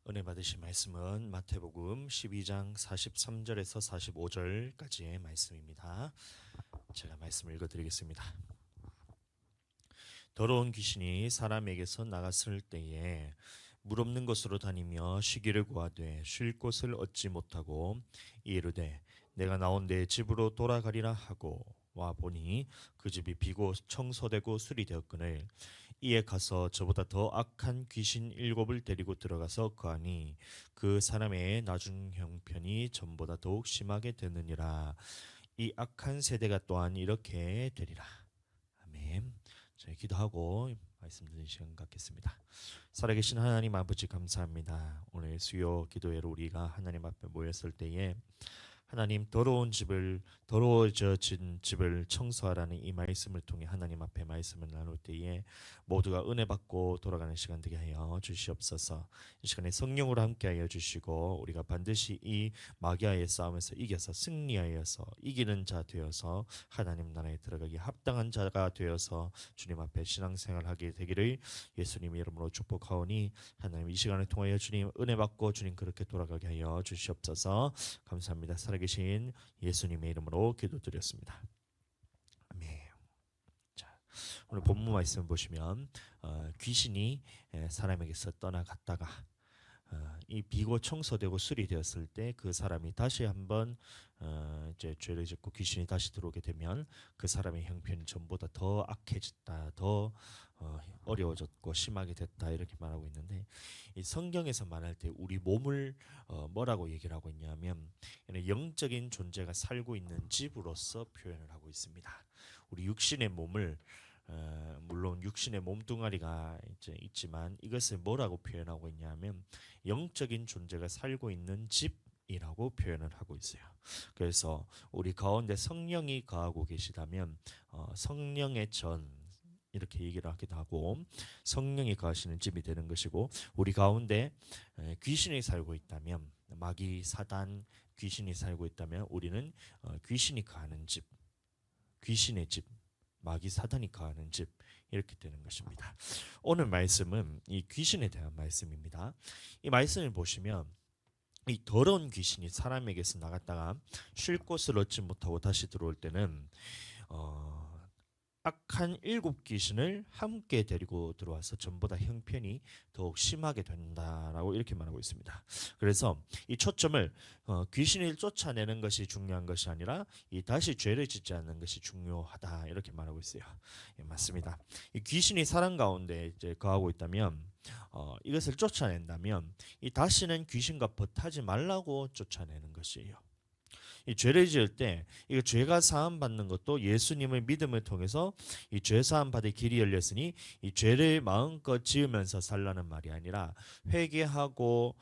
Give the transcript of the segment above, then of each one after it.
은혜 받으신 말씀은 마태복음 12장 43절에서 45절까지의 말씀입니다. 제가 말씀을 읽어드리겠습니다. 더러운 귀신이 사람에게서 나갔을 때에 물 없는 곳으로 다니며 쉬기를 구하되 쉴 곳을 얻지 못하고 이르되 내가 나온 내 집으로 돌아가리라 하고 와 보니 그 집이 비고 청소되고 수리되었거늘 이에 가서 저보다 더 악한 귀신 7을 데리고 들어가서 거하니 그 사람의 나중 형편이 전보다 더욱 심하게 되느니라. 이 악한 세대가 또한 이렇게 되리라. 아멘. 저희 기도하고 말씀 드리는 시간 갖겠습니다. 살아계신 하나님 아버지 감사합니다. 오늘 수요 기도회로 우리가 하나님 앞에 모였을 때에 하나님 더러워진 집을 청소하라는 이 말씀을 통해 하나님 앞에 말씀을 나눌 때에 모두가 은혜 받고 돌아가는 시간 되게 하여 주시옵소서. 이 시간에 성령으로 함께하여 주시고 우리가 반드시 이 마귀와의 싸움에서 이겨서 승리하여서 이기는 자 되어서 하나님 나라에 들어가기 합당한 자가 되어서 주님 앞에 신앙생활하게 되기를 예수님의 이름으로 축복하오니 하나님 이 시간을 통하여 주님 은혜 받고 주님 그렇게 돌아가게 하여 주시옵소서. 감사합니다. 살아계신 예수님의 이름으로 기도드렸습니다. 아멘. 자, 오늘 본문 말씀 보시면 귀신이 사람에게서 떠나갔다가 이 비고 청소되고 수리되었을 때 그 사람이 다시 한번 이제 죄를 짓고 귀신이 다시 들어오게 되면 그 사람의 형편이 전보다 더 악해졌다, 더 어려워졌고 심하게 됐다 이렇게 말하고 있는데 이 성경에서 말할 때 우리 몸을 뭐라고 얘기를 하고 있냐면 영적인 존재가 살고 있는 집으로서 표현을 하고 있습니다. 우리 육신의 몸을 물론 육신의 몸뚱아리가 이제 있지만 이것을 뭐라고 표현하고 있냐면 영적인 존재가 살고 있는 집이라고 표현을 하고 있어요. 그래서 우리 가운데 성령이 거하고 계시다면 성령의 전 이렇게 얘기를 하기도 하고 성령이 거하시는 집이 되는 것이고 우리 가운데 귀신이 살고 있다면 마귀 사단 귀신이 살고 있다면 우리는 귀신이 거하는 집 귀신의 집 마귀 사단이 거하는 집 이렇게 되는 것입니다. 오늘 말씀은 이 귀신에 대한 말씀입니다. 이 말씀을 보시면 이 더러운 귀신이 사람에게서 나갔다가 쉴 곳을 얻지 못하고 다시 들어올 때는 악한 7귀신을 함께 데리고 들어와서 전보다 형편이 더욱 심하게 된다라고 이렇게 말하고 있습니다. 그래서 이 초점을 귀신을 쫓아내는 것이 중요한 것이 아니라 이 다시 죄를 짓지 않는 것이 중요하다 이렇게 말하고 있어요. 예, 맞습니다. 이 귀신이 사람 가운데 이제 거하고 있다면 이것을 쫓아낸다면 이 다시는 귀신과 벗하지 말라고 쫓아내는 것이에요. 이 죄를 지을 때 이거 죄가 사함 받는 것도 예수님의 믿음을 통해서 이 죄 사함 받을 길이 열렸으니 이 죄를 마음껏 지으면서 살라는 말이 아니라 회개하고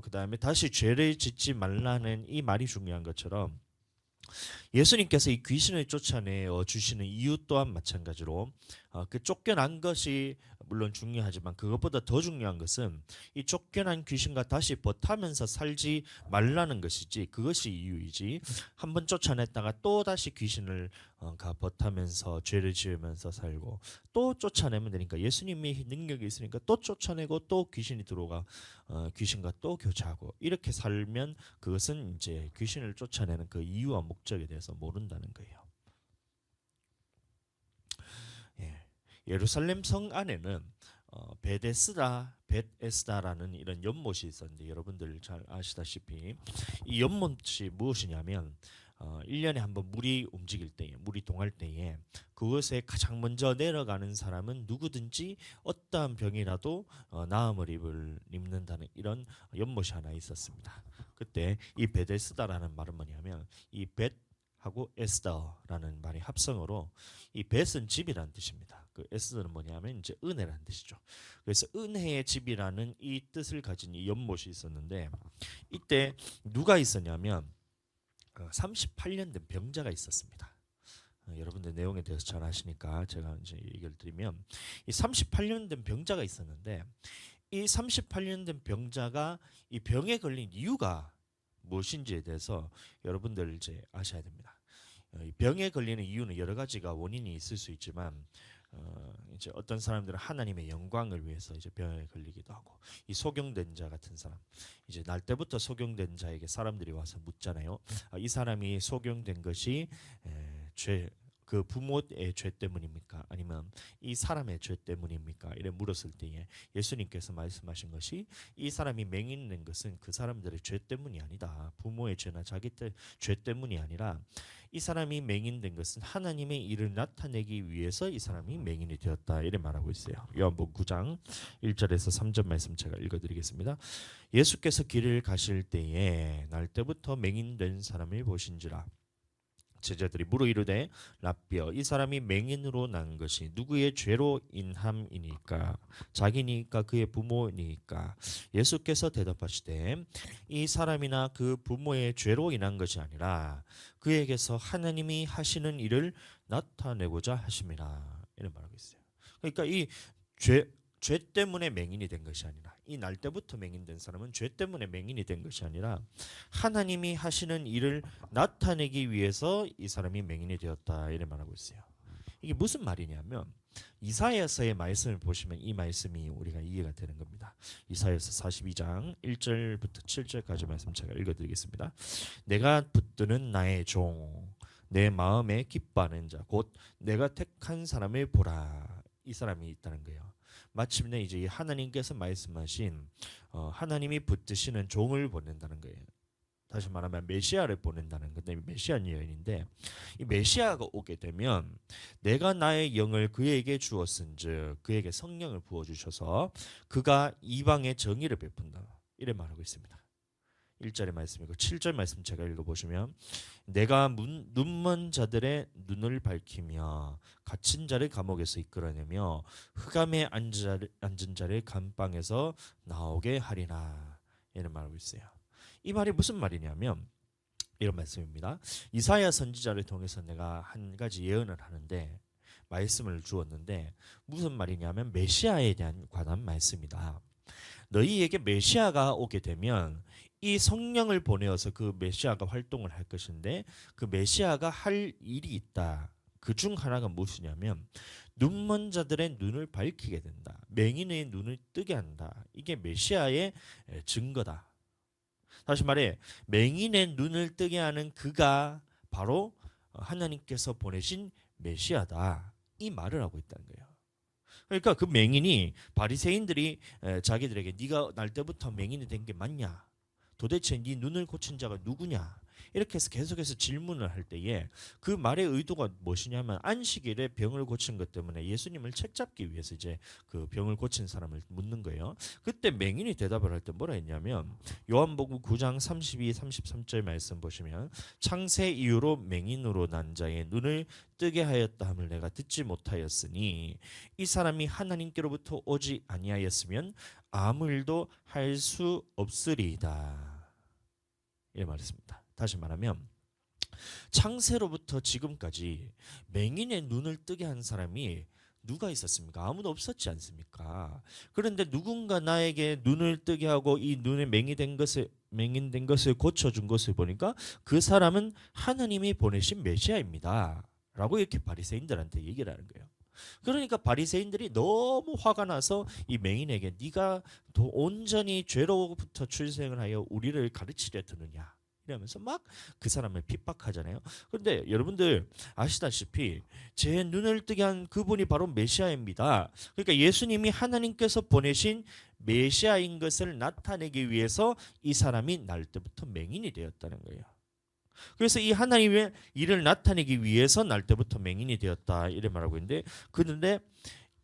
그다음에 다시 죄를 짓지 말라는 이 말이 중요한 것처럼 예수님께서 이 귀신을 쫓아내어 주시는 이유 또한 마찬가지로 그 쫓겨난 것이 물론 중요하지만 그것보다 더 중요한 것은 이 쫓겨난 귀신과 다시 벗하면서 살지 말라는 것이지 그것이 이유이지 한번 쫓아냈다가 또 다시 귀신을 벗하면서 죄를 지으면서 살고 또 쫓아내면 되니까 예수님이 능력이 있으니까 또 쫓아내고 또 귀신이 들어가 귀신과 또 교제하고 이렇게 살면 그것은 이제 귀신을 쫓아내는 그 이유와 목적에 대해서 모른다는 거예요. 예. 예루살렘 성 안에는 벳에스다라는 이런 연못이 있었는데 여러분들 잘 아시다시피 이 연못이 무엇이냐면 1년에 한번 물이 움직일 때에 물이 동할 때에 그것에 가장 먼저 내려가는 사람은 누구든지 어떠한 병이라도 나음을 입는다는 이런 연못이 하나 있었습니다. 그때 이 벳에스다라는 말은 뭐냐면 이 벳하고 에스더라는 말이 합성어로 이 벳은 집이라는 뜻입니다. 그 에스더는 뭐냐면 이제 은혜라는 뜻이죠. 그래서 은혜의 집이라는 이 뜻을 가진 이 연못이 있었는데 이때 누가 있었냐면 38년 된 병자가 있었습니다. 여러분들 내용에 대해서 잘 아시니까 제가 이제 얘기를 드리면 이 38년 된 병자가 있었는데 이 38년 된 병자가 이 병에 걸린 이유가 무엇인지에 대해서 여러분들 이제 아셔야 됩니다. 병에 걸리는 이유는 여러 가지가 원인이 있을 수 있지만 이제 어떤 사람들은 하나님의 영광을 위해서 이제 병에 걸리기도 하고, 이 소경된 자 같은 사람, 이제 날 때부터 소경된 자에게 사람들이 와서 묻잖아요. 이 사람이 소경된 것이 죄, 그 부모의 죄 때문입니까? 아니면 이 사람의 죄 때문입니까? 이래 물었을 때에 예수님께서 말씀하신 것이, 이 사람이 맹인된 것은 그 사람들의 죄 때문이 아니다. 부모의 죄나 자기 죄 때문이 아니라, 이 사람이 맹인된 것은 하나님의 일을 나타내기 위해서 이 사람이 맹인이 되었다. 이래 말하고 있어요. 요한복음 9장 1절에서 3절 말씀 제가 읽어드리겠습니다. 예수께서 길을 가실 때에 날 때부터 맹인된 사람을 보신지라. 제자들이 물어 이르되 라삐어, 이 사람이 맹인으로 난 것이 누구의 죄로 인함이니까? 자기니까 그의 부모니까? 예수께서 대답하시되 이 사람이나 그 부모의 죄로 인한 것이 아니라 그에게서 하나님이 하시는 일을 나타내고자 하심이라. 이런 말하고 있어요. 그러니까 이 죄 때문에 맹인이 된 것이 아니라, 이 날 때부터 맹인된 사람은 죄 때문에 맹인이 된 것이 아니라 하나님이 하시는 일을 나타내기 위해서 이 사람이 맹인이 되었다. 이렇게 말하고 있어요. 이게 무슨 말이냐면, 이사야서의 말씀을 보시면 이 말씀이 우리가 이해가 되는 겁니다. 이사야서 42장 1절부터 7절까지 말씀 제가 읽어드리겠습니다. 내가 붙드는 나의 종, 내 마음에 기뻐하는 자, 곧 내가 택한 사람을 보라. 이 사람이 있다는 거예요. 마침내 이제 하나님께서 말씀하신 하나님이 붙드시는 종을 보낸다는 거예요. 다시 말하면 메시아를 보낸다는 건데, 메시아 여인인데, 이 메시아가 오게 되면 내가 나의 영을 그에게 주었은즉 그에게 성령을 부어 주셔서 그가 이방의 정의를 베푼다. 이래 말하고 있습니다. 1절의 말씀이고 7절 말씀 제가 읽어보시면, 내가 눈먼 자들의 눈을 밝히며 갇힌 자를 감옥에서 이끌어내며 흑암에 앉은 자를 감방에서 나오게 하리라. 이런 말하고 있어요. 이 말이 무슨 말이냐면 이런 말씀입니다. 이사야 선지자를 통해서 내가 한 가지 예언을 하는데, 말씀을 주었는데, 무슨 말이냐면 메시아에 대한 관한 말씀이다. 너희에게 메시아가 오게 되면 이 성령을 보내어서 그 메시아가 활동을 할 것인데, 그 메시아가 할 일이 있다. 그 중 하나가 무엇이냐면 눈먼 자들의 눈을 밝히게 된다. 맹인의 눈을 뜨게 한다. 이게 메시아의 증거다. 다시 말해, 맹인의 눈을 뜨게 하는 그가 바로 하나님께서 보내신 메시아다. 이 말을 하고 있다는 거예요. 그러니까 그 맹인이, 바리새인들이 자기들에게 네가 날 때부터 맹인이 된 게 맞냐? 도대체 네 눈을 고친 자가 누구냐? 이렇게 해서 계속해서 질문을 할 때에 그 말의 의도가 무엇이냐면, 안식일에 병을 고친 것 때문에 예수님을 책잡기 위해서 이제 그 병을 고친 사람을 묻는 거예요. 그때 맹인이 대답을 할 때 뭐라 했냐면, 요한복음 9장 32, 33절 말씀 보시면, 창세 이후로 맹인으로 난 자의 눈을 뜨게 하였다 함을 내가 듣지 못하였으니 이 사람이 하나님께로부터 오지 아니하였으면 아무 일도 할 수 없으리이다. 이 말했습니다. 다시 말하면 창세로부터 지금까지 맹인의 눈을 뜨게 한 사람이 누가 있었습니까? 아무도 없었지 않습니까? 그런데 누군가 나에게 눈을 뜨게 하고 이 눈에 맹인된 것을 고쳐준 것을 보니까 그 사람은 하나님이 보내신 메시아입니다. 라고 이렇게 바리새인들한테 얘기를 하는 거예요. 그러니까 바리새인들이 너무 화가 나서 이 맹인에게 네가 온전히 죄로부터 출생을 하여 우리를 가르치려 드느냐 이러면서 막 그 사람을 핍박하잖아요. 그런데 여러분들 아시다시피 제 눈을 뜨게 한 그분이 바로 메시아입니다. 그러니까 예수님이 하나님께서 보내신 메시아인 것을 나타내기 위해서 이 사람이 날 때부터 맹인이 되었다는 거예요. 그래서 이 하나님의 일을 나타내기 위해서 날 때부터 맹인이 되었다 이렇게 말하고 있는데, 그런데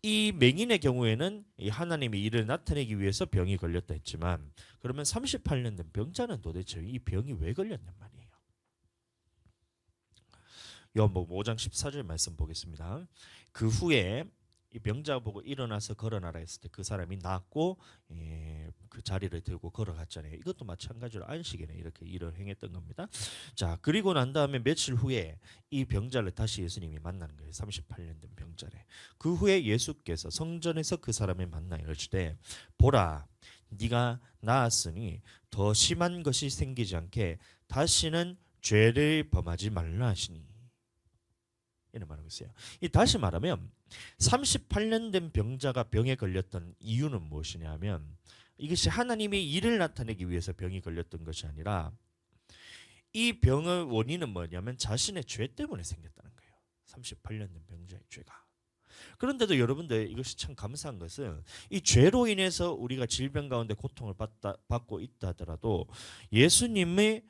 이 맹인의 경우에는 이 하나님의 일을 나타내기 위해서 병이 걸렸다 했지만, 그러면 38년 된 병자는 도대체 이 병이 왜 걸렸냔 말이에요. 요한복음 5장 14절 말씀 보겠습니다. 그 후에 이 병자가 보고 일어나서 걸어나라 했을 때 그 사람이 낫고 그 자리를 들고 걸어갔잖아요. 이것도 마찬가지로 안식일에 이렇게 일을 행했던 겁니다. 자, 그리고 난 다음에 며칠 후에 이 병자를 다시 예수님이 만나는 거예요. 38년 된 병자를. 그 후에 예수께서 성전에서 그 사람을 만나 이르시되 보라, 네가 나았으니 더 심한 것이 생기지 않게 다시는 죄를 범하지 말라 하시니. 이런 말하고 있어요. 이 다시 말하면 38년 된 병자가 병에 걸렸던 이유는 무엇이냐면 이것이 하나님의 일을 나타내기 위해서 병이 걸렸던 것이 아니라 이 병의 원인은 뭐냐면 자신의 죄 때문에 생겼다는 거예요. 38년 된 병자의 죄가. 그런데도 여러분들 이것이 참 감사한 것은 이 죄로 인해서 우리가 질병 가운데 고통을 받고 있다 하더라도 예수님의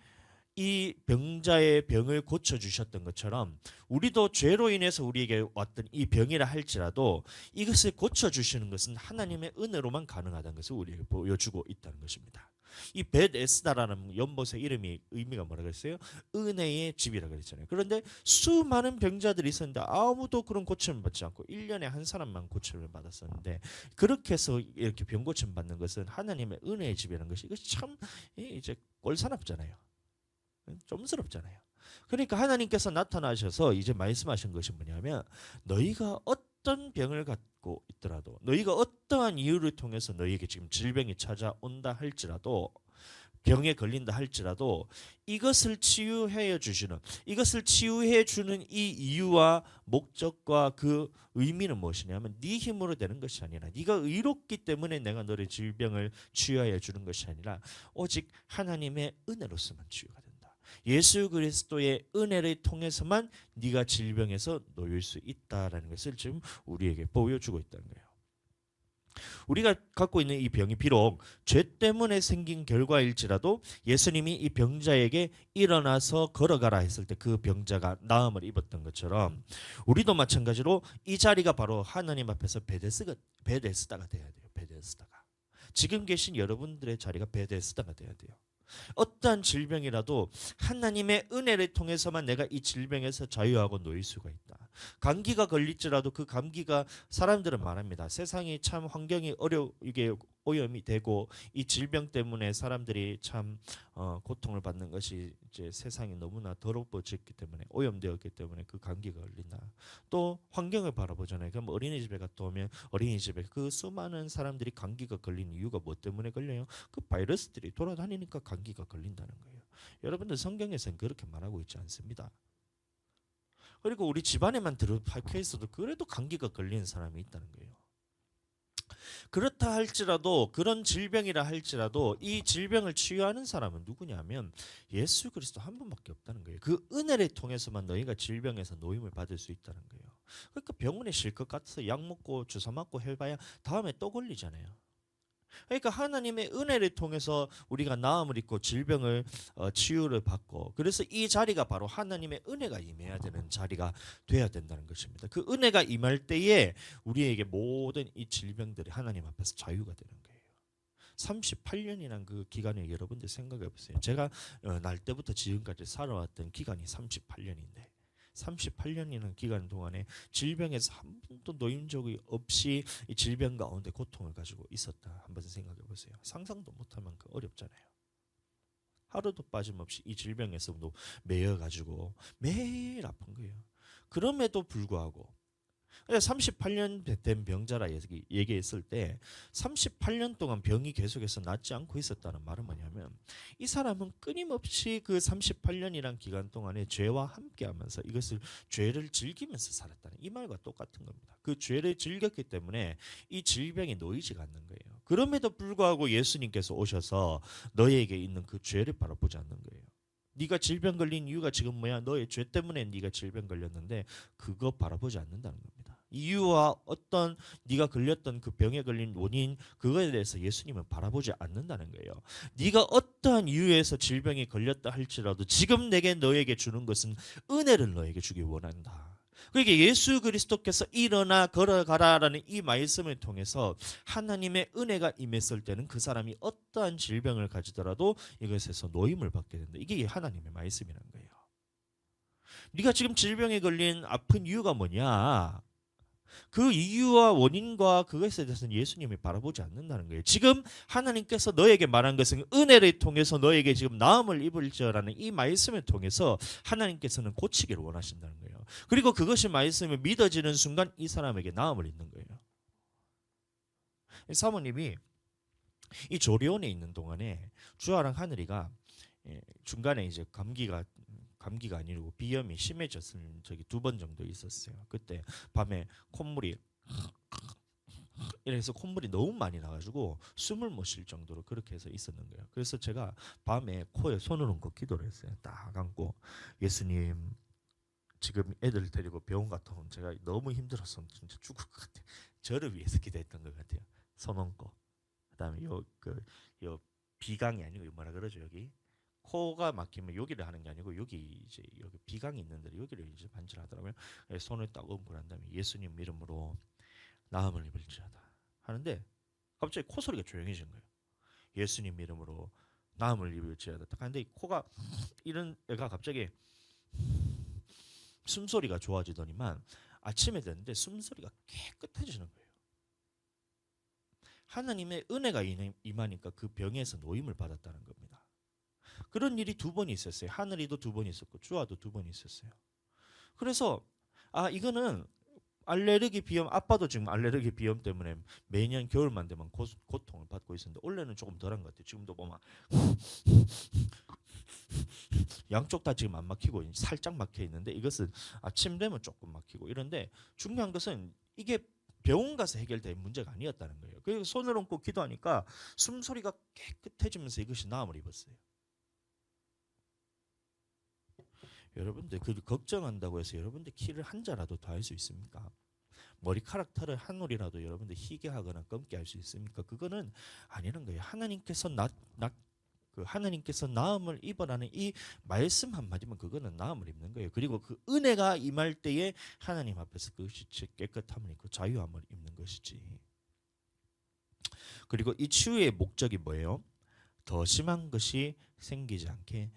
이 병자의 병을 고쳐주셨던 것처럼 우리도 죄로 인해서 우리에게 왔던 이 병이라 할지라도 이것을 고쳐주시는 것은 하나님의 은혜로만 가능하다는 것을 우리에게 보여주고 있다는 것입니다. 이 벳에스다라는 연못의 이름이 의미가 뭐라고 했어요? 은혜의 집이라고 그랬잖아요. 그런데 수많은 병자들이 있었는데 아무도 그런 고침을 받지 않고 1년에 한 사람만 고침을 받았었는데 그렇게 해서 이렇게 병 고침 받는 것은 하나님의 은혜의 집이라는 것이 이것이 참 이제 꼴사납잖아요. 좀스럽잖아요. 그러니까 하나님께서 나타나셔서 이제 말씀하신 것이 뭐냐면 너희가 어떤 병을 갖고 있더라도 너희가 어떠한 이유를 통해서 너희에게 지금 질병이 찾아온다 할지라도 병에 걸린다 할지라도 이것을 치유해 주시는 이것을 치유해 주는 이 이유와 목적과 그 의미는 무엇이냐면 네 힘으로 되는 것이 아니라 네가 의롭기 때문에 내가 너의 질병을 치유해 주는 것이 아니라 오직 하나님의 은혜로서만 치유가 된다. 예수 그리스도의 은혜를 통해서만 네가 질병에서 놓일 수 있다라는 것을 지금 우리에게 보여주고 있다는 거예요. 우리가 갖고 있는 이 병이 비록 죄 때문에 생긴 결과일지라도 예수님이 이 병자에게 일어나서 걸어가라 했을 때 그 병자가 나음을 입었던 것처럼 우리도 마찬가지로 이 자리가 바로 하나님 앞에서 베데스다가 돼야 돼요. 베데스다가. 지금 계신 여러분들의 자리가 베데스다가 돼야 돼요. 어떠한 질병이라도 하나님의 은혜를 통해서만 내가 이 질병에서 자유하고 놓일 수가 있다. 감기가 걸릴지라도 그 감기가 사람들은 말합니다. 세상이 참 환경이 이게 오염이 되고 이 질병 때문에 사람들이 참 고통을 받는 것이 이제 세상이 너무나 더러워졌기 때문에 오염되었기 때문에 그 감기가 걸린다. 또 환경을 바라보잖아요. 그럼 어린이집에 갔다 오면 어린이집에 그 수많은 사람들이 감기가 걸린 이유가 뭐 때문에 걸려요? 그 바이러스들이 돌아다니니까 감기가 걸린다는 거예요. 여러분들 성경에서는 그렇게 말하고 있지 않습니다. 그리고 우리 집안에만 박혀 있어도 그래도 감기가 걸리는 사람이 있다는 거예요. 그렇다 할지라도 그런 질병이라 할지라도 이 질병을 치유하는 사람은 누구냐면 예수 그리스도 한 분밖에 없다는 거예요. 그 은혜를 통해서만 너희가 질병에서 노임을 받을 수 있다는 거예요. 그러니까 병원에 쉴 것 같아서 약 먹고 주사 맞고 해봐야 다음에 또 걸리잖아요. 그러니까 하나님의 은혜를 통해서 우리가 나음을 입고 질병을 치유를 받고 그래서 이 자리가 바로 하나님의 은혜가 임해야 되는 자리가 돼야 된다는 것입니다. 그 은혜가 임할 때에 우리에게 모든 이 질병들이 하나님 앞에서 자유가 되는 거예요. 38년이란 그 기간을 여러분들 생각해 보세요. 제가 날 때부터 지금까지 살아왔던 기간이 38년인데 38년이라는 기간 동안에 질병에서 한 번도 놓인 적이 없이 이 질병 가운데 고통을 가지고 있었다. 한번 생각해 보세요. 상상도 못할 만큼 어렵잖아요. 하루도 빠짐없이 이 질병에서 매여 가지고 매일 아픈 거예요. 그럼에도 불구하고 38년 된 병자라 얘기했을 때 38년 동안 병이 계속해서 낫지 않고 있었다는 말은 뭐냐면 이 사람은 끊임없이 그 38년이란 기간 동안에 죄와 함께하면서 이것을 죄를 즐기면서 살았다는 이 말과 똑같은 겁니다. 그 죄를 즐겼기 때문에 이 질병이 놓이지가 않는 거예요. 그럼에도 불구하고 예수님께서 오셔서 너희에게 있는 그 죄를 바라보지 않는 거예요. 네가 질병 걸린 이유가 지금 뭐야? 너의 죄 때문에 네가 질병 걸렸는데 그거 바라보지 않는다는 겁니다. 이유와 어떤 네가 걸렸던 그 병에 걸린 원인 그거에 대해서 예수님은 바라보지 않는다는 거예요. 네가 어떠한 이유에서 질병에 걸렸다 할지라도 지금 내게 너에게 주는 것은 은혜를 너에게 주기 원한다. 그러니까 예수 그리스도께서 일어나 걸어가라라는 이 말씀을 통해서 하나님의 은혜가 임했을 때는 그 사람이 어떠한 질병을 가지더라도 이것에서 노임을 받게 된다. 이게 하나님의 말씀이라는 거예요. 네가 지금 질병에 걸린 아픈 이유가 뭐냐? 그 이유와 원인과 그것에 대해서는 예수님이 바라보지 않는다는 거예요. 지금 하나님께서 너에게 말한 것은 은혜를 통해서 너에게 지금 나음을 입을지라는 이 말씀을 통해서 하나님께서는 고치기를 원하신다는 거예요. 그리고 그것이 말씀을 믿어지는 순간 이 사람에게 나음을 입는 거예요. 사모님이 이 조리원에 있는 동안에 주아랑 하늘이가 중간에 이제 감기가 감기가 아니고 비염이 심해졌을 적이 2번 정도 있었어요. 그때 밤에 콧물이 이래서 콧물이 너무 많이 나가지고 숨을 못 쉴 정도로 그렇게 해서 있었는 거예요. 그래서 제가 밤에 코에 손을 얹고 기도를 했어요. 딱 안고 예수님 지금 애들 데리고 병원 갔다 오면 제가 너무 힘들어서 진짜 죽을 것 같아요. 저를 위해서 기도했던 것 같아요. 손 얹고 그다음에 요 비강이 아니고 뭐라 그러죠 여기 코가 막히면 여기를 하는 게 아니고 여기 이제 여기 비강이 있는 데를 여기를 이제 반질하더라고요. 손을 딱 얹고 난 다음에 예수님 이름으로 나음을 입을지어다 하는데 갑자기 코 소리가 조용해진 거예요. 예수님 이름으로 나음을 입을지어다 딱 하는데 코가 이런 애가 갑자기 숨소리가 좋아지더니만 아침에 됐는데 숨소리가 깨끗해지는 거예요. 하나님의 은혜가 임하니까 그 병에서 노임을 받았다는 겁니다. 그런 일이 2번 있었어요. 하늘이도 2번 있었고 주아도 2번 있었어요. 그래서 이거는 알레르기 비염, 아빠도 지금 알레르기 비염 때문에 매년 겨울만 되면 고통을 받고 있었는데 원래는 조금 덜한 것 같아요. 지금도 보면 양쪽 다 지금 안 막히고 살짝 막혀 있는데 이것은 아침 되면 조금 막히고 이런데 중요한 것은 이게 병원 가서 해결될 문제가 아니었다는 거예요. 그래서 손을 얹고 기도하니까 숨소리가 깨끗해지면서 이것이 나음을 입었어요. 여러분들 그 걱정한다고 해서 여러분들 키를 한 자라도 더 할 수 있습니까? 머리카락 털을 한 올이라도 여러분들 희게 하거나 검게 할 수 있습니까? 그거는 아니라는 거예요. 하나님께서 나음을 입어라는 이 말씀 한마디면 그거는 나음을 입는 거예요. 그리고 그 은혜가 임할 때에 하나님 앞에서 그것이 깨끗함을 입고 자유함을 입는 것이지. 그리고 이 치유의 목적이 뭐예요? 더 심한 것이 생기지 않게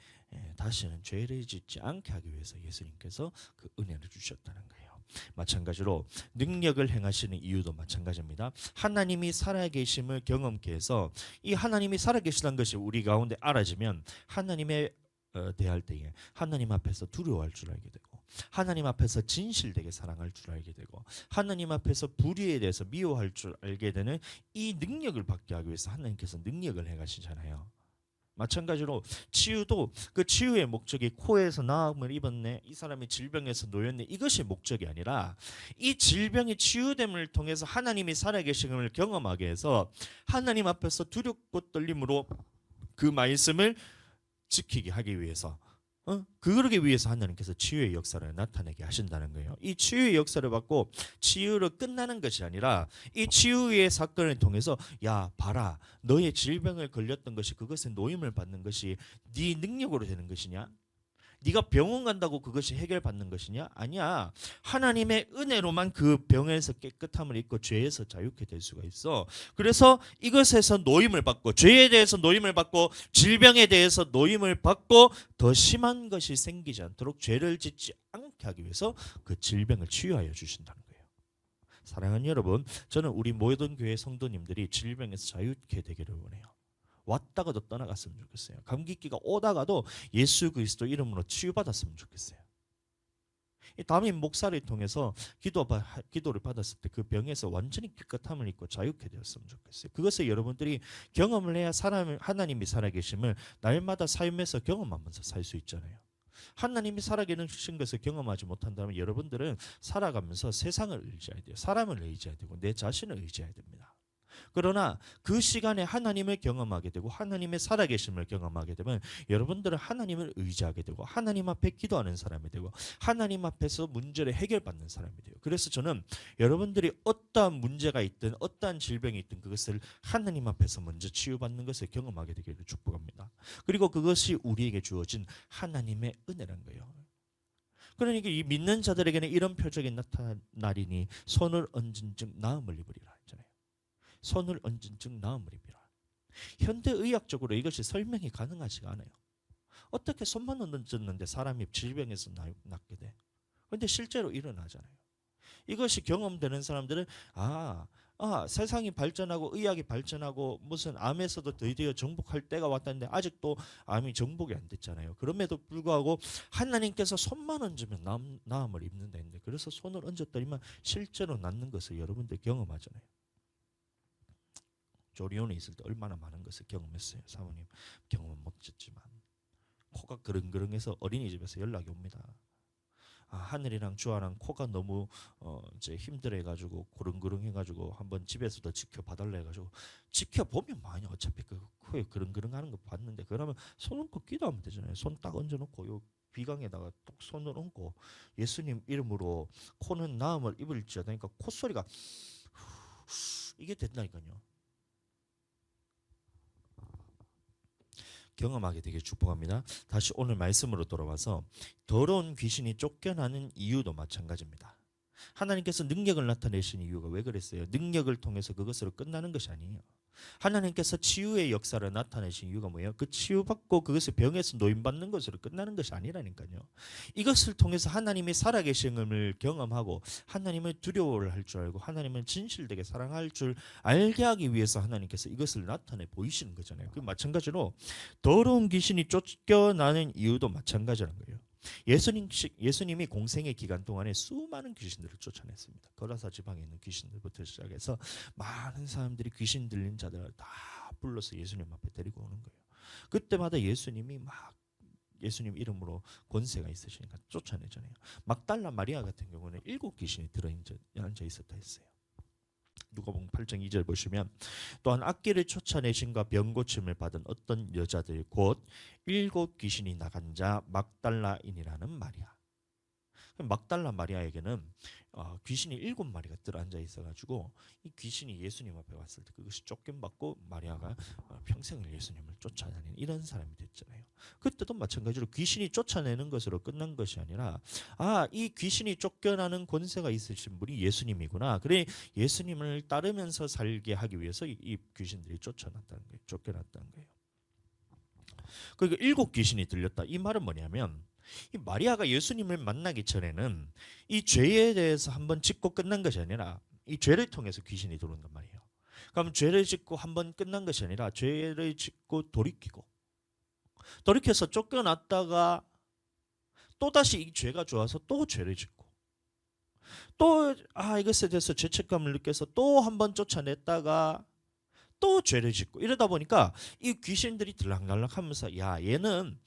다시는 죄를 짓지 않게 하기 위해서 예수님께서 그 은혜를 주셨다는 거예요. 마찬가지로 능력을 행하시는 이유도 마찬가지입니다. 하나님이 살아계심을 경험케 해서 이 하나님이 살아계시다는 것이 우리 가운데 알아지면 하나님의 대할 때에 하나님 앞에서 두려워할 줄 알게 되고 하나님 앞에서 진실되게 사랑할 줄 알게 되고 하나님 앞에서 불의에 대해서 미워할 줄 알게 되는 이 능력을 받게 하기 위해서 하나님께서 능력을 행하시잖아요. 마찬가지로 치유도 그 치유의 목적이 코에서 나음을 입었네, 이 사람이 질병에서 놓였네, 이것이 목적이 아니라 이 질병이 치유됨을 통해서 하나님이 살아계심을 경험하게 해서 하나님 앞에서 두렵고 떨림으로 그 말씀을 지키게 하기 위해서 그러기 위해서 하나님께서 치유의 역사를 나타내게 하신다는 거예요. 이 치유의 역사를 받고 치유로 끝나는 것이 아니라 이 치유의 사건을 통해서 야 봐라, 너의 질병을 걸렸던 것이 그것에 노임을 받는 것이 네 능력으로 되는 것이냐? 네가 병원 간다고 그것이 해결받는 것이냐? 아니야. 하나님의 은혜로만 그 병에서 깨끗함을 입고 죄에서 자유케 될 수가 있어. 그래서 이것에서 노임을 받고 죄에 대해서 노임을 받고 질병에 대해서 노임을 받고 더 심한 것이 생기지 않도록 죄를 짓지 않게 하기 위해서 그 질병을 치유하여 주신다는 거예요. 사랑하는 여러분, 저는 우리 모든 교회 성도님들이 질병에서 자유케 되기를 원해요. 왔다가도 떠나갔으면 좋겠어요. 감기기가 오다가도 예수 그리스도 이름으로 치유받았으면 좋겠어요. 담임 목사를 통해서 기도를 받았을 때 그 병에서 완전히 깨끗함을 입고 자유케 되었으면 좋겠어요. 그것을 여러분들이 경험을 해야 하나님이 살아계심을 날마다 삶에서 경험하면서 살 수 있잖아요. 하나님이 살아계신 것을 경험하지 못한다면 여러분들은 살아가면서 세상을 의지해야 돼요. 사람을 의지해야 되고 내 자신을 의지해야 됩니다. 그러나 그 시간에 하나님을 경험하게 되고 하나님의 살아계심을 경험하게 되면 여러분들은 하나님을 의지하게 되고 하나님 앞에 기도하는 사람이 되고 하나님 앞에서 문제를 해결받는 사람이 돼요. 그래서 저는 여러분들이 어떠한 문제가 있든 어떠한 질병이 있든 그것을 하나님 앞에서 먼저 치유받는 것을 경험하게 되기를 축복합니다. 그리고 그것이 우리에게 주어진 하나님의 은혜란 거예요. 그러니까 이 믿는 자들에게는 이런 표적이 나타나리니 손을 얹은 즉 나음을 입으리라 했잖아요. 손을 얹은 즉 나음을 입으라. 현대의학적으로 이것이 설명이 가능하지가 않아요. 어떻게 손만 얹었는데 사람이 질병에서 낫게 돼? 그런데 실제로 일어나잖아요. 이것이 경험되는 사람들은 세상이 발전하고 의학이 발전하고 무슨 암에서도 드디어 정복할 때가 왔다는데 아직도 암이 정복이 안 됐잖아요. 그럼에도 불구하고 하나님께서 손만 얹으면 나음을 입는다 했는데 그래서 손을 얹었더니만 실제로 낫는 것을 여러분들 경험하잖아요. 조리원에 있을 때 얼마나 많은 것을 경험했어요. 사모님 경험은 못했지만 코가 그릉그릉해서 어린이집에서 연락이 옵니다. 하늘이랑 주아랑 코가 너무 이제 힘들어해가지고 고릉고릉해가지고 한번 집에서도 지켜봐달라 해가지고 지켜보면 많이 어차피 그 코에 그릉그릉하는 거 봤는데 그러면 손 얹고 기도하면 되잖아요. 손 딱 얹어놓고 요 비강에다가 딱 손을 얹고 예수님 이름으로 코는 나음을 입을지어다. 그러니까 콧소리가 이게 된다니까요. 경험하게 되게 축복합니다. 다시 오늘 말씀으로 돌아와서 더러운 귀신이 쫓겨나는 이유도 마찬가지입니다. 하나님께서 능력을 나타내신 이유가 왜 그랬어요? 능력을 통해서 그것으로 끝나는 것이 아니에요. 하나님께서 치유의 역사를 나타내신 이유가 뭐예요? 그 치유받고 그것을 병에서 노인받는 것으로 끝나는 것이 아니라니까요. 이것을 통해서 하나님이 살아계심을 경험하고 하나님을 두려워할 줄 알고 하나님을 진실되게 사랑할 줄 알게 하기 위해서 하나님께서 이것을 나타내 보이시는 거잖아요. 그 마찬가지로 더러운 귀신이 쫓겨나는 이유도 마찬가지라는 거예요. 예수님이 공생의 기간 동안에 수많은 귀신들을 쫓아냈습니다. 거라사 지방에 있는 귀신들부터 시작해서 많은 사람들이 귀신 들린 자들을 다 불러서 예수님 앞에 데리고 오는 거예요. 그때마다 예수님이 막 예수님 이름으로 권세가 있으시니까 쫓아내잖아요. 막달라 마리아 같은 경우는 7 귀신이 앉아 있었다 했어요. 누가복음 8장 2절 보시면 또한 악귀를 쫓아내신과 병 고침을 받은 어떤 여자들 곧 7 귀신이 나간 자 막달라인이라는 마리아. 막달라 마리아에게는 귀신이 7마리가 들어앉아 있어가지고 이 귀신이 예수님 앞에 왔을 때 그것이 쫓김받고 마리아가 평생을 예수님을 쫓아다니는 이런 사람이 됐잖아요. 그때도 마찬가지로 귀신이 쫓아내는 것으로 끝난 것이 아니라 이 귀신이 쫓겨나는 권세가 있으신 분이 예수님이구나. 그래 예수님을 따르면서 살게 하기 위해서 이 귀신들이 쫓겨났다는 거예요. 그러니까 7 귀신이 들렸다. 이 말은 뭐냐면 이 마리아가 예수님을 만나기 전에는 이 죄에 대해서 한번 짓고 끝난 것이 아니라 이 죄를 통해서 귀신이 들어온단 말이에요. 그럼 죄를 짓고 한번 끝난 것이 아니라 죄를 짓고 돌이켜서 쫓겨났다가 또다시 이 죄가 좋아서 또 죄를 짓고 또 이것에 대해서 죄책감을 느껴서 또 한번 쫓아냈다가 또 죄를 짓고 이러다 보니까 이 귀신들이 들락날락하면서 얘는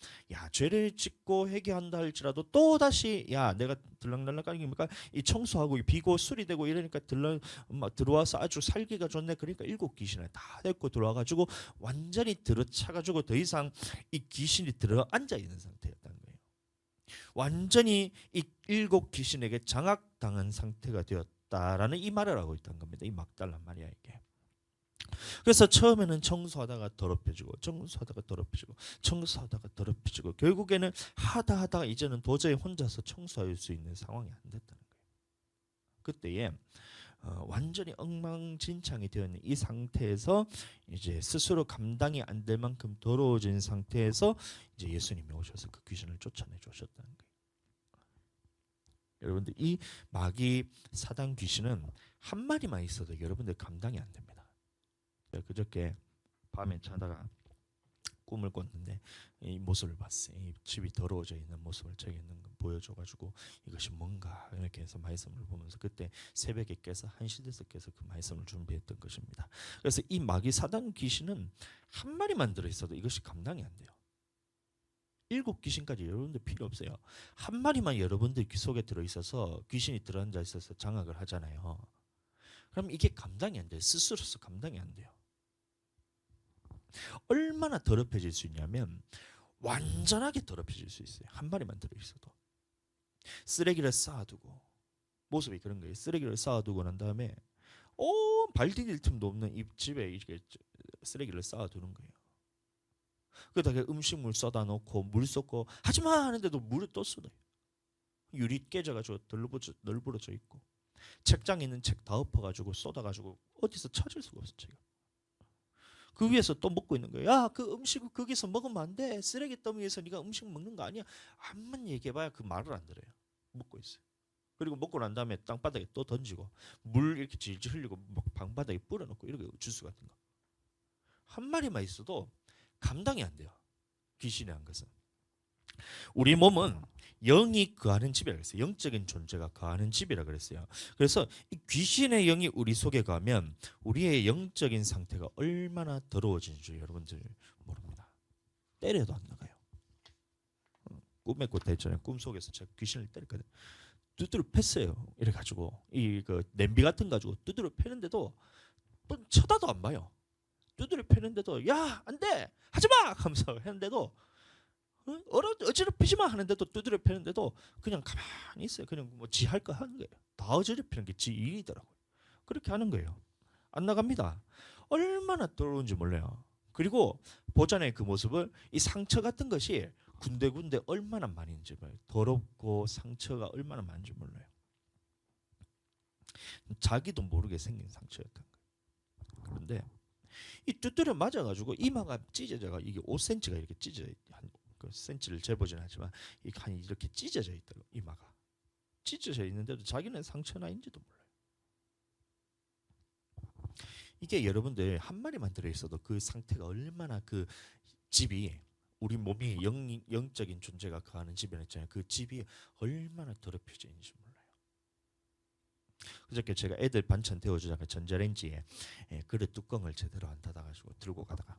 죄를 짓고 회개한다 할지라도 또 다시 내가 들락날락하는 게 뭡니까? 이 청소하고 비고 수리되고 이러니까 들어와서 아주 살기가 좋네. 그러니까 7 귀신을 다 데리고 들어와가지고 완전히 들어차가지고 더 이상 이 귀신이 들어앉아 있는 상태였다는 거예요. 완전히 이 7 귀신에게 장악당한 상태가 되었다라는 이 말을 하고 있다는 겁니다. 이 막달라 마리아에게. 그래서 처음에는 청소하다가 더럽혀지고 청소하다가 더럽혀지고 결국에는 하다가 이제는 도저히 혼자서 청소할 수 있는 상황이 안 됐다는 거예요. 그때에 완전히 엉망진창이 되어 있는 이 상태에서 이제 스스로 감당이 안 될 만큼 더러워진 상태에서 이제 예수님이 오셔서 그 귀신을 쫓아내 주셨다는 거예요. 여러분들 이 마귀 사단 귀신은 한 마리만 있어도 여러분들 감당이 안 됩니다. 그저께 밤에 자다가 꿈을 꿨는데 이 모습을 봤어요. 이 집이 더러워져 있는 모습을 저기 있는 거 보여줘가지고 이것이 뭔가 이렇게 해서 말씀을 보면서 그때 새벽에 깨서 1시 돼서 깨서 그 말씀을 준비했던 것입니다. 그래서 이 마귀 사단 귀신은 한 마리만 들어있어도 이것이 감당이 안 돼요. 7 귀신까지 여러분들 필요 없어요. 한 마리만 여러분들 귀 속에 들어있어서 귀신이 들어앉아 있어서 장악을 하잖아요. 그럼 이게 감당이 안 돼요. 스스로서 감당이 안 돼요. 얼마나 더럽혀질 수 있냐면 완전하게 더럽혀질 수 있어요. 한 마리만 들어있어도. 쓰레기를 쌓아두고 모습이 그런 거예요. 쓰레기를 쌓아두고 난 다음에 발 디딜 틈도 없는 이 집에 이렇게 쓰레기를 쌓아두는 거예요. 그다음에 음식물 쏟아 놓고 물 쏟고 하지마 하는데도 물을 또 쏟아요. 유리 깨져가지고 널브러져 있고 책장에 있는 책 다 엎어가지고 쏟아가지고 어디서 찾을 수가 없어 책을. 그 위에서 또 먹고 있는 거예요. 그 음식을 거기서 먹으면 안 돼. 쓰레기 더미에서 네가 음식 먹는 거 아니야. 한번 얘기해봐야 그 말을 안 들어요. 먹고 있어요. 그리고 먹고 난 다음에 땅바닥에 또 던지고 물 이렇게 질질 흘리고 방바닥에 뿌려놓고 이렇게 주스 같은 거. 한 마리만 있어도 감당이 안 돼요. 귀신이 한 것은. 우리 몸은 영이 거하는 집이라 그랬어요. 영적인 존재가 거하는 집이라 그랬어요. 그래서 이 귀신의 영이 우리 속에 가면 우리의 영적인 상태가 얼마나 더러워지는 줄 여러분들 모릅니다. 때려도 안 나가요. 꿈에 꿨다 했잖아요. 꿈속에서 제가 귀신을 때렸거든요. 두드려 팼어요. 이래가지고 이 그 냄비 같은 거 가지고 두드려 패는데도 뭐 쳐다도 안 봐요. 두드려 패는데도 야 안돼 하지마 하면서 했는데도 어지럽히지마 하는데도 두드려 패는데도 그냥 가만히 있어요. 그냥 뭐 지 할 거 하는 거예요. 다 어지럽히는 게 지 일이더라고요. 그렇게 하는 거예요. 안 나갑니다. 얼마나 더러운지 몰라요. 그리고 보잖아요. 그 모습을. 이 상처 같은 것이 군데군데 얼마나 많이 있는지 몰라요. 더럽고 상처가 얼마나 많은지 몰라요. 자기도 모르게 생긴 상처였던 거예요. 그런데 이 두드려 맞아가지고 이마가 찢어져가 이게 5cm가 이렇게 찢어져 한 그 센치를 재보진 않지만 한 이렇게 찢어져 있다고 이마가 찢어져 있는데도 자기는 상처나 인지도 몰라요. 이게 여러분들 한 마리만 들어 있어도 그 상태가 얼마나 그 집이 우리 몸이 영적인 존재가 거하는 집이라 했잖아요. 그 집이 얼마나 더럽혀져 있는지 몰라요. 그저께 제가 애들 반찬 데워주다가 전자레인지에 그릇 뚜껑을 제대로 안 닫아가지고 들고 가다가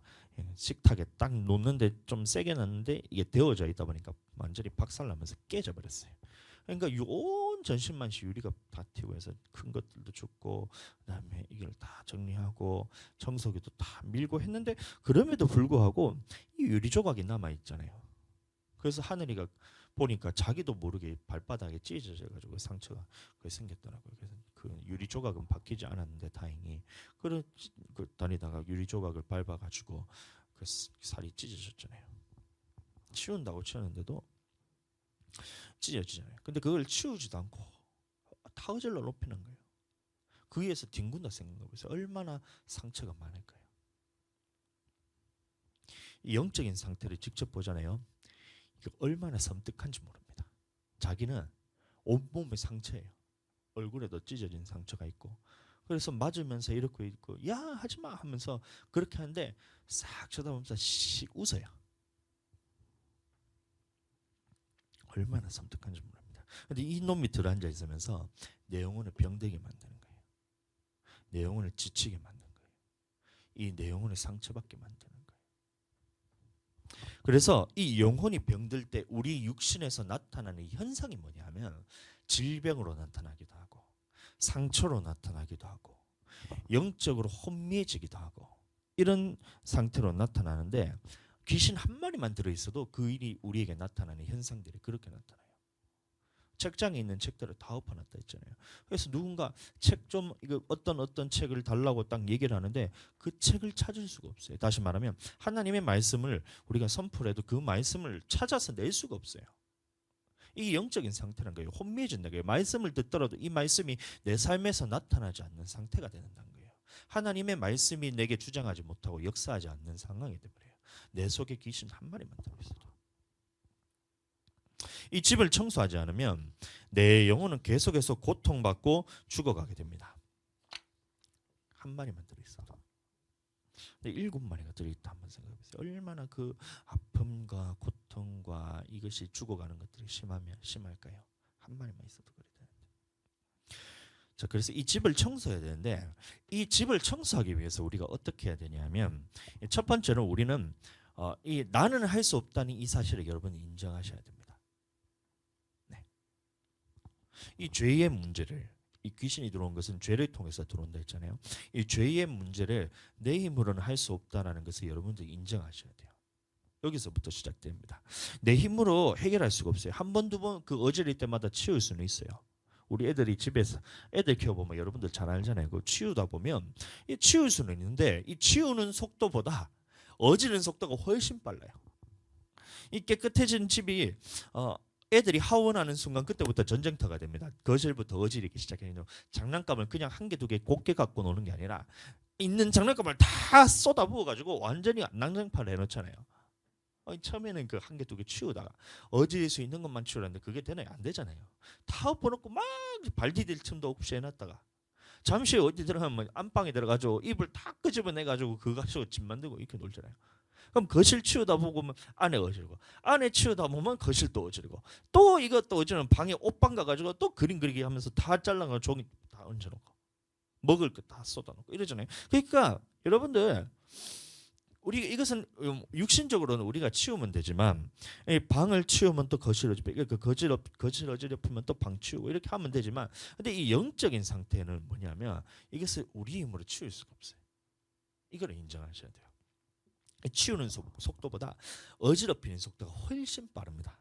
식탁에 딱 놓는데 좀 세게 놨는데 이게 데워져 있다 보니까 완전히 박살나면서 깨져 버렸어요. 그러니까 온 전신만시 유리가 다 튀고 해서 큰 것들도 죽고 그다음에 이걸 다 정리하고 청소기도 다 밀고 했는데 그럼에도 불구하고 이 유리 조각이 남아 있잖아요. 그래서 하늘이가 보니까 자기도 모르게 발바닥에 찢어져 가지고 상처가 생겼더라고요. 그래서 그 유리 조각은 바뀌지 않았는데 다행히 그 다니다가 유리 조각을 밟아 가지고 그 살이 찢어졌잖아요. 치운다고 치웠는데도 찢어지잖아요. 근데 그걸 치우지도 않고 타워젤로 높이는 거예요. 그 위에서 뒹군다 생긴 거예요. 얼마나 상처가 많을까요? 이 영적인 상태를 직접 보잖아요. 이게 얼마나 섬뜩한지 모릅니다. 자기는 온몸에 상처예요. 얼굴에도 찢어진 상처가 있고 그래서 맞으면서 이렇게 있고 야 하지마 하면서 그렇게 하는데 싹 쳐다보면서 씩 웃어요. 얼마나 섬뜩한지 모릅니다. 근데 이 놈이 들어앉아 있으면서 내 영혼을 병들게 만드는 거예요. 내 영혼을 지치게 만드는 거예요. 이 내 영혼을 상처받게 만드는 거예요. 그래서 이 영혼이 병들 때 우리 육신에서 나타나는 현상이 뭐냐면 질병으로 나타나기도 하고 상처로 나타나기도 하고 영적으로 혼미해지기도 하고 이런 상태로 나타나는데 귀신 한 마리만 들어있어도 그 일이 우리에게 나타나는 현상들이 그렇게 나타나요. 책장에 있는 책들을 다 엎어놨다 했잖아요. 그래서 누군가 책 좀 이거 어떤 책을 달라고 딱 얘기를 하는데 그 책을 찾을 수가 없어요. 다시 말하면 하나님의 말씀을 우리가 선포를 해도 그 말씀을 찾아서 낼 수가 없어요. 이게 영적인 상태란 거예요. 혼미해진다는 거예요. 말씀을 듣더라도 이 말씀이 내 삶에서 나타나지 않는 상태가 된다는 거예요. 하나님의 말씀이 내게 주장하지 못하고 역사하지 않는 상황이 되버려요. 내 속에 귀신 한 마리만 들어있어도. 이 집을 청소하지 않으면 내 영혼은 계속해서 고통받고 죽어가게 됩니다. 한 마리만 들어있어도. 근데 7마리가 들어있다 한번 생각해보세요. 얼마나 그 아픔과 고통과 이것이 죽어가는 것들이 심할까요? 한 마리만 있어도 그래야 되는데. 자, 그래서 이 집을 청소해야 되는데 이 집을 청소하기 위해서 우리가 어떻게 해야 되냐면 첫 번째로 우리는 이 나는 할 수 없다는 이 사실을 여러분이 인정하셔야 됩니다. 네. 이 죄의 문제를 이 귀신이 들어온 것은 죄를 통해서 들어온다 했잖아요. 이 죄의 문제를 내 힘으로는 할 수 없다라는 것을 여러분들이 인정하셔야 돼요. 여기서부터 시작됩니다. 내 힘으로 해결할 수가 없어요. 한 번, 두 번 그 어지릴 때마다 치울 수는 있어요. 우리 애들이 집에서 애들 키워보면 여러분들 잘 알잖아요. 그 치우다 보면 이 치울 수는 있는데 이 치우는 속도보다 어지는 속도가 훨씬 빨라요. 이 깨끗해진 집이 애들이 하원하는 순간 그때부터 전쟁터가 됩니다. 거실부터 어지르기 시작해요. 장난감을 그냥 한 개, 두 개 곱게 갖고 노는 게 아니라 있는 장난감을 다 쏟아 부어가지고 완전히 난장판을 해놓잖아요. 처음에는 그 한 개, 두 개 치우다가 어지릴 수 있는 것만 치우라는데 그게 되나요? 안 되잖아요. 다 엎어놓고 막 발 디딜 틈도 없이 해놨다가 잠시 어디 들어가면 안방에 들어가지고 이불 다 끄집어내가지고 그거 가지고 집 만들고 이렇게 놀잖아요. 그럼 거실 치우다 보면 안에 어지르고 안에 치우다 보면 거실도 어지르고 또 이것도 어지르면 방에 옷방 가가지고 또 그림 그리기 하면서 다 잘라가 종이 다 얹어놓고 먹을 거 다 쏟아놓고 이러잖아요. 그러니까 여러분들 우리 이것은 육신적으로는 우리가 치우면 되지만 이 방을 치우면 또 거실 어지럽히고 그 거실 어지럽히면 또 방 치우고 이렇게 하면 되지만 근데 이 영적인 상태는 뭐냐면 이것을 우리 힘으로 치울 수가 없어요. 이걸 인정하셔야 돼요. 치우는 속도보다 어지럽히는 속도가 훨씬 빠릅니다.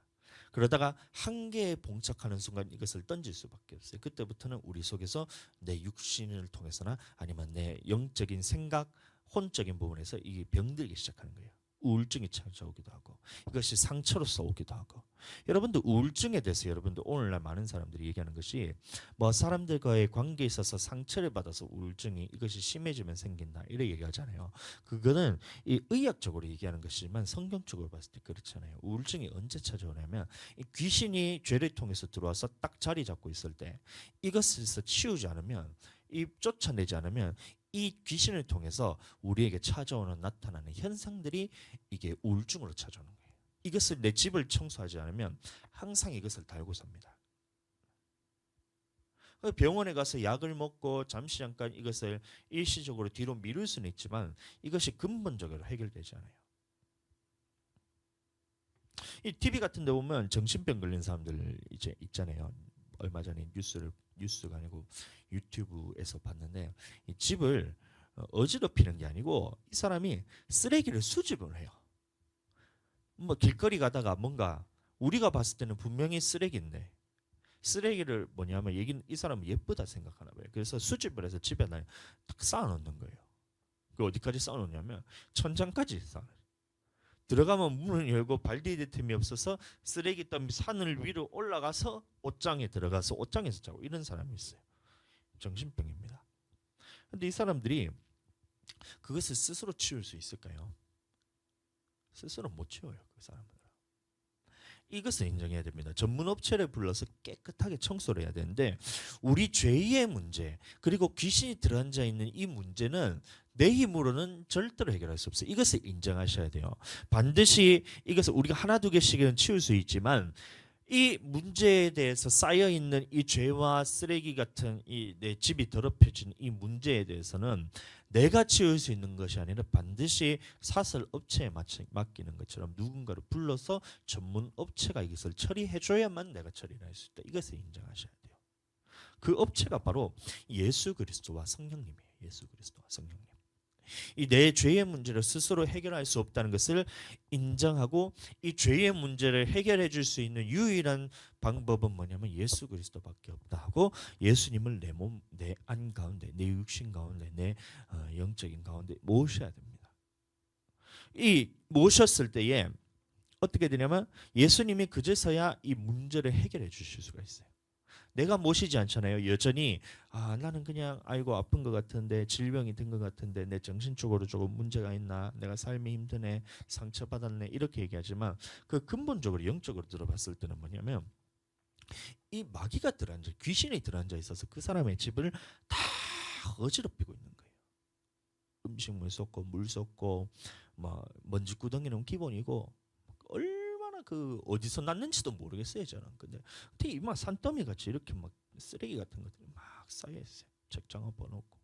그러다가 한계에 봉착하는 순간 이것을 던질 수밖에 없어요. 그때부터는 우리 속에서 내 육신을 통해서나 아니면 내 영적인 생각, 혼적인 부분에서 이게 병들기 시작하는 거예요. 우울증이 찾아오기도 하고 이것이 상처로서 오기도 하고 여러분들 우울증에 대해서 여러분들 오늘날 많은 사람들이 얘기하는 것이 뭐 사람들과의 관계에 있어서 상처를 받아서 우울증이 이것이 심해지면 생긴다 이렇게 얘기하잖아요. 그거는 이 의학적으로 얘기하는 것이지만 성경적으로 봤을 때 그렇잖아요. 우울증이 언제 찾아오냐면 이 귀신이 죄를 통해서 들어와서 딱 자리 잡고 있을 때 이것에서 치우지 않으면 이 쫓아내지 않으면 이 귀신을 통해서 우리에게 찾아오는 나타나는 현상들이 이게 우울증으로 찾아오는 거예요. 이것을 내 집을 청소하지 않으면 항상 이것을 달고 삽니다. 병원에 가서 약을 먹고 잠시 잠깐 이것을 일시적으로 뒤로 미룰 수는 있지만 이것이 근본적으로 해결되지 않아요. 이 TV 같은 데 보면 정신병 걸린 사람들 이제 있잖아요. 얼마 전에 뉴스가 아니고 유튜브에서 봤는데 이 집을 어지럽히는 게 아니고 이 사람이 쓰레기를 수집을 해요. 뭐 길거리 가다가 뭔가 우리가 봤을 때는 분명히 쓰레기인데 쓰레기를 뭐냐면 이 사람은 예쁘다 생각하나 봐요. 그래서 수집을 해서 집에다 딱 쌓아놓는 거예요. 그 어디까지 쌓아놓냐면 천장까지 쌓아놓어요. 들어가면 문을 열고 발디딜 틈이 없어서 쓰레기 더미 산을 위로 올라가서 옷장에 들어가서 옷장에서 자고 이런 사람이 있어요. 정신병입니다. 근데 이 사람들이 그것을 스스로 치울 수 있을까요? 스스로 못 치워요. 그 사람들은. 이것을 인정해야 됩니다. 전문 업체를 불러서 깨끗하게 청소를 해야 되는데 우리 죄의 문제 그리고 귀신이 들어앉아 있는 이 문제는 내 힘으로는 절대로 해결할 수 없어요. 이것을 인정하셔야 돼요. 반드시 이것을 우리가 하나 두 개씩은 치울 수 있지만 이 문제에 대해서 쌓여 있는 이 죄와 쓰레기 같은 이 내 집이 더럽혀진 이 문제에 대해서는 내가 치울 수 있는 것이 아니라 반드시 사설 업체에 맡기는 것처럼 누군가를 불러서 전문 업체가 이것을 처리해 줘야만 내가 처리를 할 수 있다. 이것을 인정하셔야 돼요. 그 업체가 바로 예수 그리스도와 성령님이에요. 예수 그리스도와 성령님. 이 내 죄의 문제를 스스로 해결할 수 없다는 것을 인정하고 이 죄의 문제를 해결해 줄 수 있는 유일한 방법은 뭐냐면 예수 그리스도밖에 없다 하고 예수님을 내 몸, 내 안 가운데, 내 육신 가운데, 내 영적인 가운데 모셔야 됩니다. 이 모셨을 때에 어떻게 되냐면 예수님이 그제서야 이 문제를 해결해 주실 수가 있어요. 내가 모시지 않잖아요. 여전히 나는 그냥 아이고 아픈 것 같은데 질병이 든 것 같은데 내 정신적으로 조금 문제가 있나 내가 삶이 힘드네 상처받았네 이렇게 얘기하지만 그 근본적으로 영적으로 들어봤을 때는 뭐냐면 이 마귀가 들어앉아 귀신이 들어앉아 있어서 그 사람의 집을 다 어지럽히고 있는 거예요. 음식물 쏟고 물 쏟고 뭐 먼지 구덩이는 기본이고 얼마나 그 어디서 났는지도 모르겠어요 저는. 근데 이막 산더미 같이 이렇게 막 쓰레기 같은 것들이 막 쌓여 있어요. 책장을 버놓고.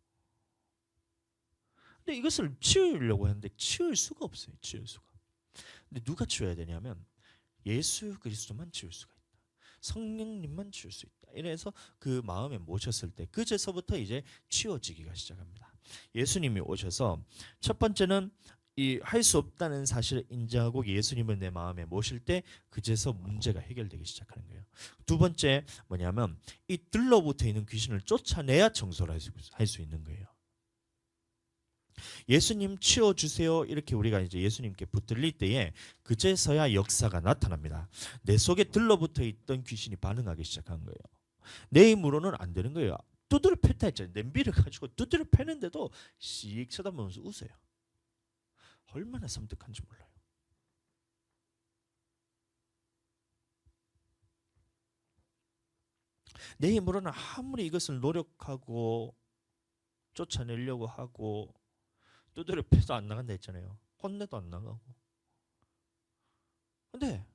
근데 이것을 치우려고 했는데 치울 수가 없어요. 치울 수가. 근데 누가 치워야 되냐면 예수 그리스도만 치울 수가 있다. 성령님만 치울 수 있다. 이래서 그 마음에 모셨을 때 그제서부터 이제 치워지기가 시작합니다. 예수님이 오셔서 첫 번째는 이 할 수 없다는 사실을 인정하고 예수님을 내 마음에 모실 때 그제서 문제가 해결되기 시작하는 거예요. 두 번째 뭐냐면 이 들러붙어 있는 귀신을 쫓아내야 청소를 할 수 있는 거예요. 예수님 치워주세요 이렇게 우리가 이제 예수님께 붙들릴 때에 그제서야 역사가 나타납니다. 내 속에 들러붙어 있던 귀신이 반응하기 시작한 거예요. 내 힘으로는 안 되는 거예요. 두드려 팼다 했잖아요. 냄비를 가지고 두드려 패는데도 씩 쳐다보면서 웃어요. 얼마나 섬뜩한지 몰라요. 내 힘으로는 아무리 이것을 노력하고 쫓아내려고 하고 두드려 패도 안 나간다 했잖아요. 혼내도 안 나가고. 근데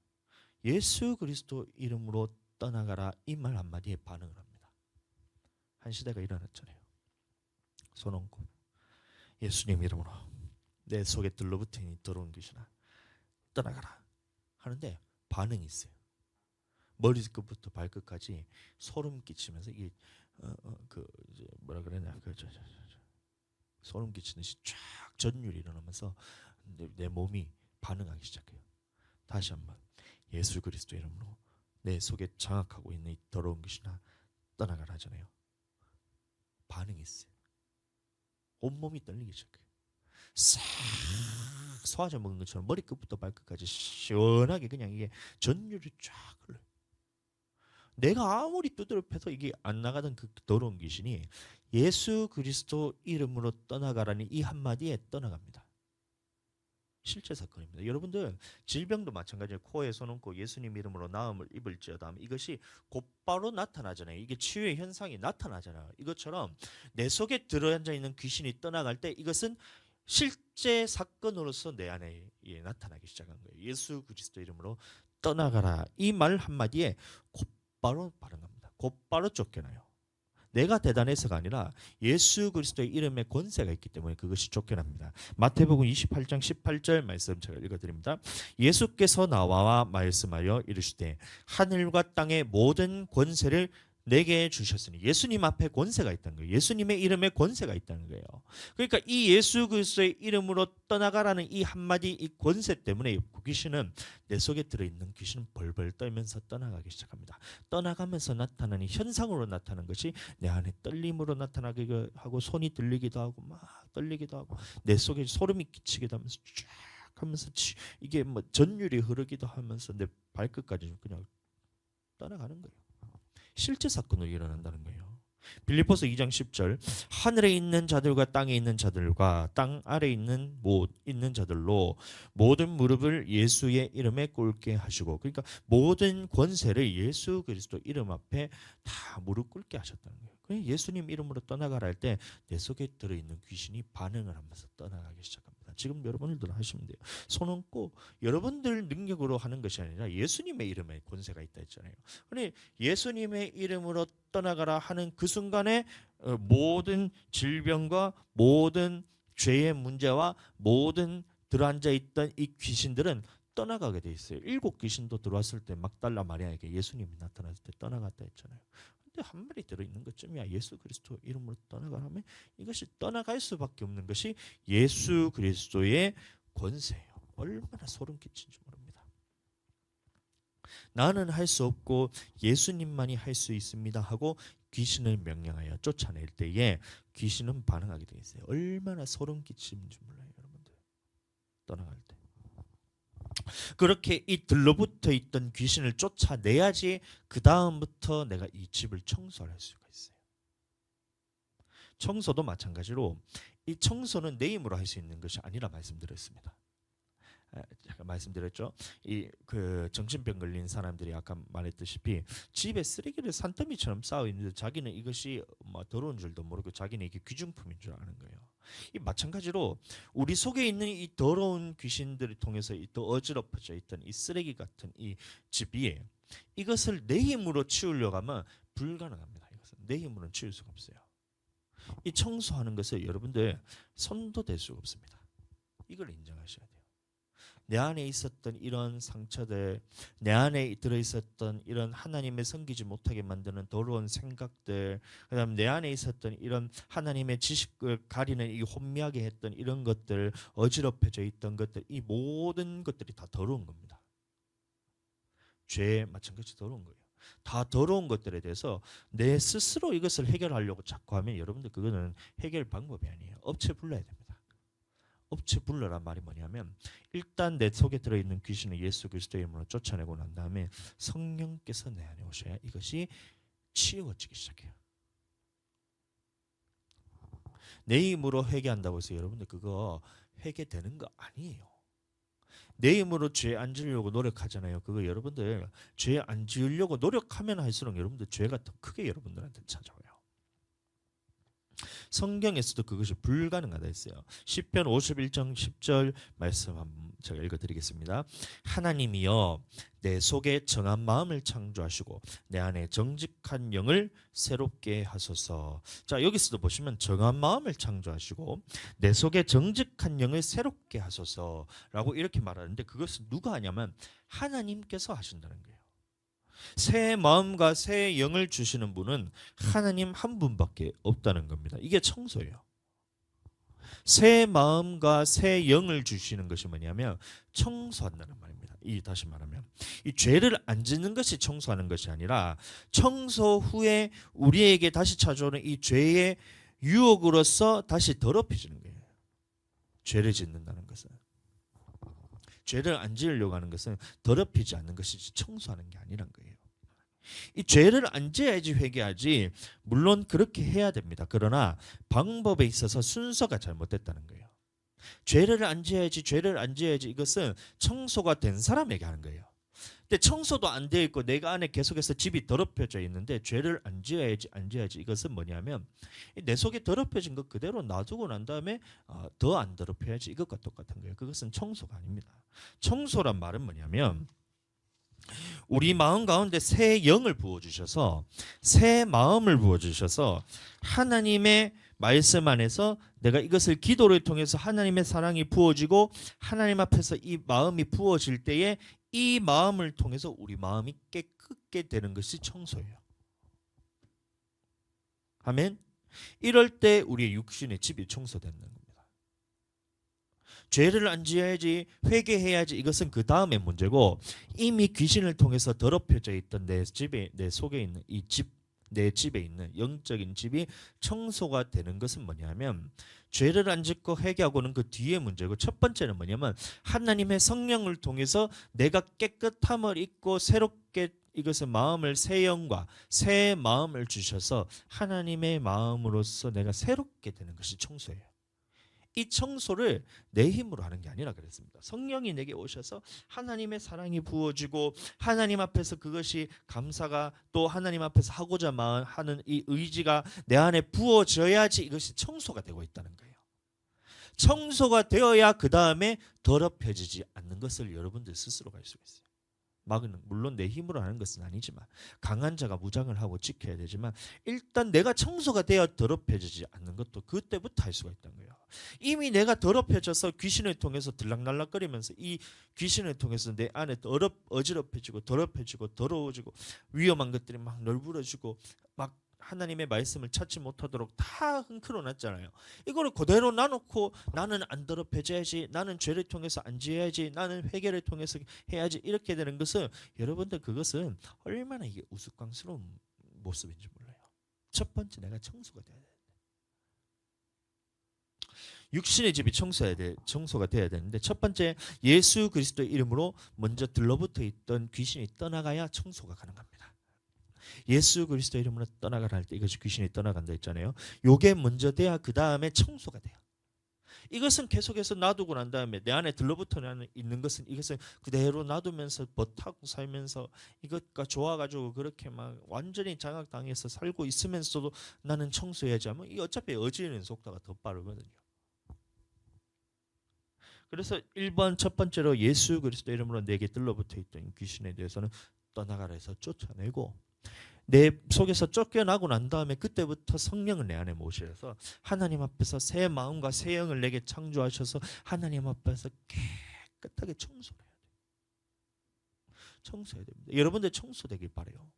예수 그리스도 이름으로 떠나가라 이 말 한마디에 반응을 합니다. 한 시대가 일어났잖아요. 손 얹고 예수님 이름으로 내 속에 들러붙은 이 더러운 귀신아 떠나가라 하는데 반응이 있어요. 머리끝부터 발끝까지 소름 끼치면서 이게 그 이제 뭐라 그러냐 소름 끼치듯이 쫙 전율이 일어나면서 내 몸이 반응하기 시작해요. 다시 한번 예수 그리스도 이름으로 내 속에 장악하고 있는 이 더러운 귀신아 떠나가라 하잖아요. 반응이 있어요. 온몸이 떨리기 시작해요. 싹 소화제 먹는 것처럼 머리끝부터 발끝까지 시원하게 그냥 이게 전율이 쫙 흘러요. 내가 아무리 두드려 패도 이게 안 나가던 그 더러운 귀신이 예수 그리스도 이름으로 떠나가라니 이 한마디에 떠나갑니다. 실제 사건입니다. 여러분들 질병도 마찬가지예요. 코에 손 얹고 예수님 이름으로 나음을 입을지어다 이것이 곧바로 나타나잖아요. 이게 치유의 현상이 나타나잖아요. 이것처럼 내 속에 들어앉아 있는 귀신이 떠나갈 때 이것은 실제 사건으로서 내 안에 나타나기 시작한 거예요. 예수 그리스도 이름으로 떠나가라 이 말 한마디에 곧바로 반응합니다. 곧바로 쫓겨나요. 내가 대단해서가 아니라 예수 그리스도의 이름에 권세가 있기 때문에 그것이 쫓겨납니다. 마태복음 28장 18절 말씀 제가 읽어드립니다. 예수께서 나와 말씀하여 이르시되 하늘과 땅의 모든 권세를 내게 주셨으니 예수님 앞에 권세가 있다는 거예요. 예수님의 이름에 권세가 있다는 거예요. 그러니까 이 예수 그리스도의 이름으로 떠나가라는 이 한마디 이 권세 때문에 귀신은 내 속에 들어있는 귀신은 벌벌 떨면서 떠나가기 시작합니다. 떠나가면서 나타나는 현상으로 나타나는 것이 내 안에 떨림으로 나타나기도 하고 손이 들리기도 하고 막 떨리기도 하고 내 속에 소름이 끼치기도 하면서 쫙 하면서 이게 뭐 전율이 흐르기도 하면서 내 발끝까지 그냥 떠나가는 거예요. 실제 사건으로 일어난다는 거예요. 빌립보서 2장 10절 하늘에 있는 자들과 땅에 있는 자들과 땅 아래에 있는 자들로 모든 무릎을 예수의 이름에 꿇게 하시고 그러니까 모든 권세를 예수 그리스도 이름 앞에 다 무릎 꿇게 하셨다는 거예요. 그러니까 예수님 이름으로 떠나가라 할 때 내 속에 들어있는 귀신이 반응을 하면서 떠나가기 시작합니다. 지금 여러분들도 하시면 돼요. 손 얹고 여러분들 능력으로 하는 것이 아니라 예수님의 이름에 권세가 있다 했잖아요. 그런데 예수님의 이름으로 떠나가라 하는 그 순간에 모든 질병과 모든 죄의 문제와 모든 들어앉아 있던 이 귀신들은 떠나가게 돼 있어요. 7 귀신도 들어왔을 때 막달라 마리아에게 예수님이 나타났을 때 떠나갔다 했잖아요. 근데 한 마리 들어있는 것쯤이야. 예수 그리스도 이름으로 떠나가라면 이것이 떠나갈 수밖에 없는 것이 예수 그리스도의 권세예요. 얼마나 소름 끼친지 모릅니다. 나는 할 수 없고 예수님만이 할 수 있습니다 하고 귀신을 명령하여 쫓아낼 때에 귀신은 반응하게 되어 있어요. 얼마나 소름 끼치는지 몰라요. 여러분들 떠나갈 때 그렇게 이 들러붙어 있던 귀신을 쫓아내야지 그 다음부터 내가 이 집을 청소할 수가 있어요. 청소도 마찬가지로 이 청소는 내 힘으로 할 수 있는 것이 아니라 말씀드렸습니다. 제가 말씀드렸죠. 이 그 정신병 걸린 사람들이 아까 말했다시피 집에 쓰레기를 산더미처럼 쌓여 있는데 자기는 이것이 뭐 더러운 줄도 모르고 자기는 이게 귀중품인 줄 아는 거예요. 이 마찬가지로 우리 속에 있는 이 더러운 귀신들을 통해서 이 또 어지럽혀져 있던 이 쓰레기 같은 이 집 위에 이것을 내 힘으로 치우려고 하면 불가능합니다. 이것은 내 힘으로는 치울 수가 없어요. 이 청소하는 것을 여러분들 손도 댈 수가 없습니다. 이걸 인정하셔야 돼요. 내 안에 있었던 이런 상처들, 내 안에 들어있었던 이런 하나님의 섬기지 못하게 만드는 더러운 생각들, 그다음 내 안에 있었던 이런 하나님의 지식을 가리는 이 혼미하게 했던 이런 것들, 어지럽혀져 있던 것들, 이 모든 것들이 다 더러운 겁니다. 죄에 마찬가지 더러운 거예요. 다 더러운 것들에 대해서 내 스스로 이것을 해결하려고 자꾸 하면 여러분들 그거는 해결 방법이 아니에요. 업체 불러야 됩니다. 업체 불러란 말이 뭐냐면 일단 내 속에 들어있는 귀신을 예수 그리스도의 이름으로 쫓아내고 난 다음에 성령께서 내 안에 오셔야 이것이 치워지기 시작해요. 내 힘으로 회개한다고 해서 여러분들 그거 회개되는 거 아니에요. 내 힘으로 죄 안 지으려고 노력하잖아요. 그거 여러분들 죄 안 지으려고 노력하면 할수록 여러분들 죄가 더 크게 여러분들한테 찾아와요. 성경에서도 그것이 불가능하다 했어요. 시편 51장 10절 말씀 한번 제가 읽어드리겠습니다. 하나님이여 내 속에 정한 마음을 창조하시고 내 안에 정직한 영을 새롭게 하소서. 자, 여기서도 보시면 정한 마음을 창조하시고 내 속에 정직한 영을 새롭게 하소서라고 이렇게 말하는데, 그것은 누가 하냐면 하나님께서 하신다는 거예요. 새 마음과 새 영을 주시는 분은 하나님 한 분밖에 없다는 겁니다. 이게 청소예요. 새 마음과 새 영을 주시는 것이 뭐냐면 청소한다는 말입니다. 다시 말하면 이 죄를 안 짓는 것이 청소하는 것이 아니라 청소 후에 우리에게 다시 찾아오는 이 죄의 유혹으로서 다시 더럽혀지는 거예요. 죄를 짓는다는 것은, 죄를 안 지으려고 하는 것은 더럽히지 않는 것이지 청소하는 게 아니란 거예요. 이 죄를 안 지어야지 회개하지, 물론 그렇게 해야 됩니다. 그러나 방법에 있어서 순서가 잘못됐다는 거예요. 죄를 안 지어야지, 죄를 안 지어야지, 이것은 청소가 된 사람에게 하는 거예요. 근데 청소도 안 되어 있고 내가 안에 계속해서 집이 더럽혀져 있는데 죄를 안 지어야지, 안 지어야지, 이것은 뭐냐면 내 속에 더럽혀진 것 그대로 놔두고 난 다음에 더 안 더럽혀야지, 이것과 똑같은 거예요. 그것은 청소가 아닙니다. 청소란 말은 뭐냐면 우리 마음 가운데 새 영을 부어주셔서, 새 마음을 부어주셔서 하나님의 말씀 안에서 내가 이것을 기도를 통해서 하나님의 사랑이 부어지고 하나님 앞에서 이 마음이 부어질 때에 이 마음을 통해서 우리 마음이 깨끗게 되는 것이 청소예요. 아멘. 이럴 때 우리의 육신의 집이 청소되는 겁니다. 죄를 안 지어야지, 회개해야지, 이것은 그 다음의 문제고, 이미 귀신을 통해서 더럽혀져 있던 내 집에, 내 속에 있는 이 집, 내 집에 있는 영적인 집이 청소가 되는 것은 뭐냐면 죄를 안 짓고 회개하고는 그 뒤에 문제고, 첫 번째는 뭐냐면 하나님의 성령을 통해서 내가 깨끗함을 입고 새롭게, 이것은 마음을, 새 영과 새 마음을 주셔서 하나님의 마음으로서 내가 새롭게 되는 것이 청소예요. 이 청소를 내 힘으로 하는 게 아니라 그랬습니다. 성령이 내게 오셔서 하나님의 사랑이 부어지고 하나님 앞에서 그것이 감사가, 또 하나님 앞에서 하고자 하는 이 의지가 내 안에 부어져야지 이것이 청소가 되고 있다는 거예요. 청소가 되어야 그 다음에 더럽혀지지 않는 것을 여러분들 스스로가 알 수가 있어요. 물론 내 힘으로 하는 것은 아니지만, 강한 자가 무장을 하고 지켜야 되지만, 일단 내가 청소가 되어 더럽혀지지 않는 것도 그때부터 할 수가 있다는 거예요. 이미 내가 더럽혀져서 귀신을 통해서 들락날락거리면서 이 귀신을 통해서 내 안에 어지럽혀지고 더럽혀지고 더러워지고 위험한 것들이 막 널브러지고 막 하나님의 말씀을 찾지 못하도록 다 흔들어놨잖아요. 이거를 그대로 놔놓고 나는 안 더럽혀져야지, 나는 죄를 통해서 안 지어야지, 나는 회개를 통해서 해야지, 이렇게 되는 것은, 여러분들 그것은 얼마나 이게 우스꽝스러운 모습인지 몰라요. 첫 번째, 내가 청소가 돼야 돼. 육신의 집이 청소가 돼야 되는데, 첫 번째 예수 그리스도의 이름으로 먼저 들러붙어 있던 귀신이 떠나가야 청소가 가능합니다. 예수 그리스도 이름으로 떠나가라 할 때 이것이 귀신이 떠나간다 했잖아요. 요게 먼저 돼야 그 다음에 청소가 돼요. 이것은 계속해서 놔두고 난 다음에 내 안에 들러붙어 있는 것은, 이것은 그대로 놔두면서 버타고 살면서 이것과 좋아가지고 그렇게 막 완전히 장악당해서 살고 있으면서도 나는 청소해야지 하면 이 어차피 어지르는 속도가 더 빠르거든요. 그래서 1번 첫 번째로 예수 그리스도 이름으로 내게 들러붙어 있던 귀신에 대해서는 떠나가라 해서 쫓아내고, 내 속에서 쫓겨나고 난 다음에 그때부터 성령을 내 안에 모셔서 하나님 앞에서 새 마음과 새 영을 내게 창조하셔서 하나님 앞에서 깨끗하게 청소해야 돼요. 청소해야 됩니다. 여러분들 청소되길 바라요.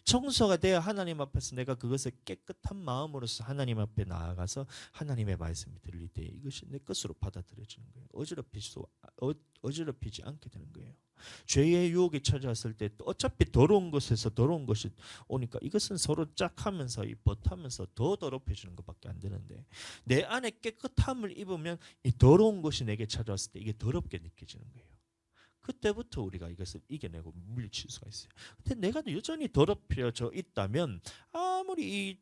청소가 돼야 하나님 앞에서 내가 그것을 깨끗한 마음으로서 하나님 앞에 나아가서 하나님의 말씀이 들릴 때 이것이 내 것으로 받아들여지는 거예요. 어지럽히지 않게 되는 거예요. 죄의 유혹이 찾아왔을 때 어차피 더러운 것에서 더러운 것이 오니까 이것은 서로 짝하면서 버타면서 더 더럽혀지는 것밖에 안 되는데, 내 안에 깨끗함을 입으면 이 더러운 것이 내게 찾아왔을 때 이게 더럽게 느껴지는 거예요. 그때부터 우리가 이것을 이겨내고 물리칠 수가 있어요. 근데 내가 여전히 더럽혀져 있다면 아무리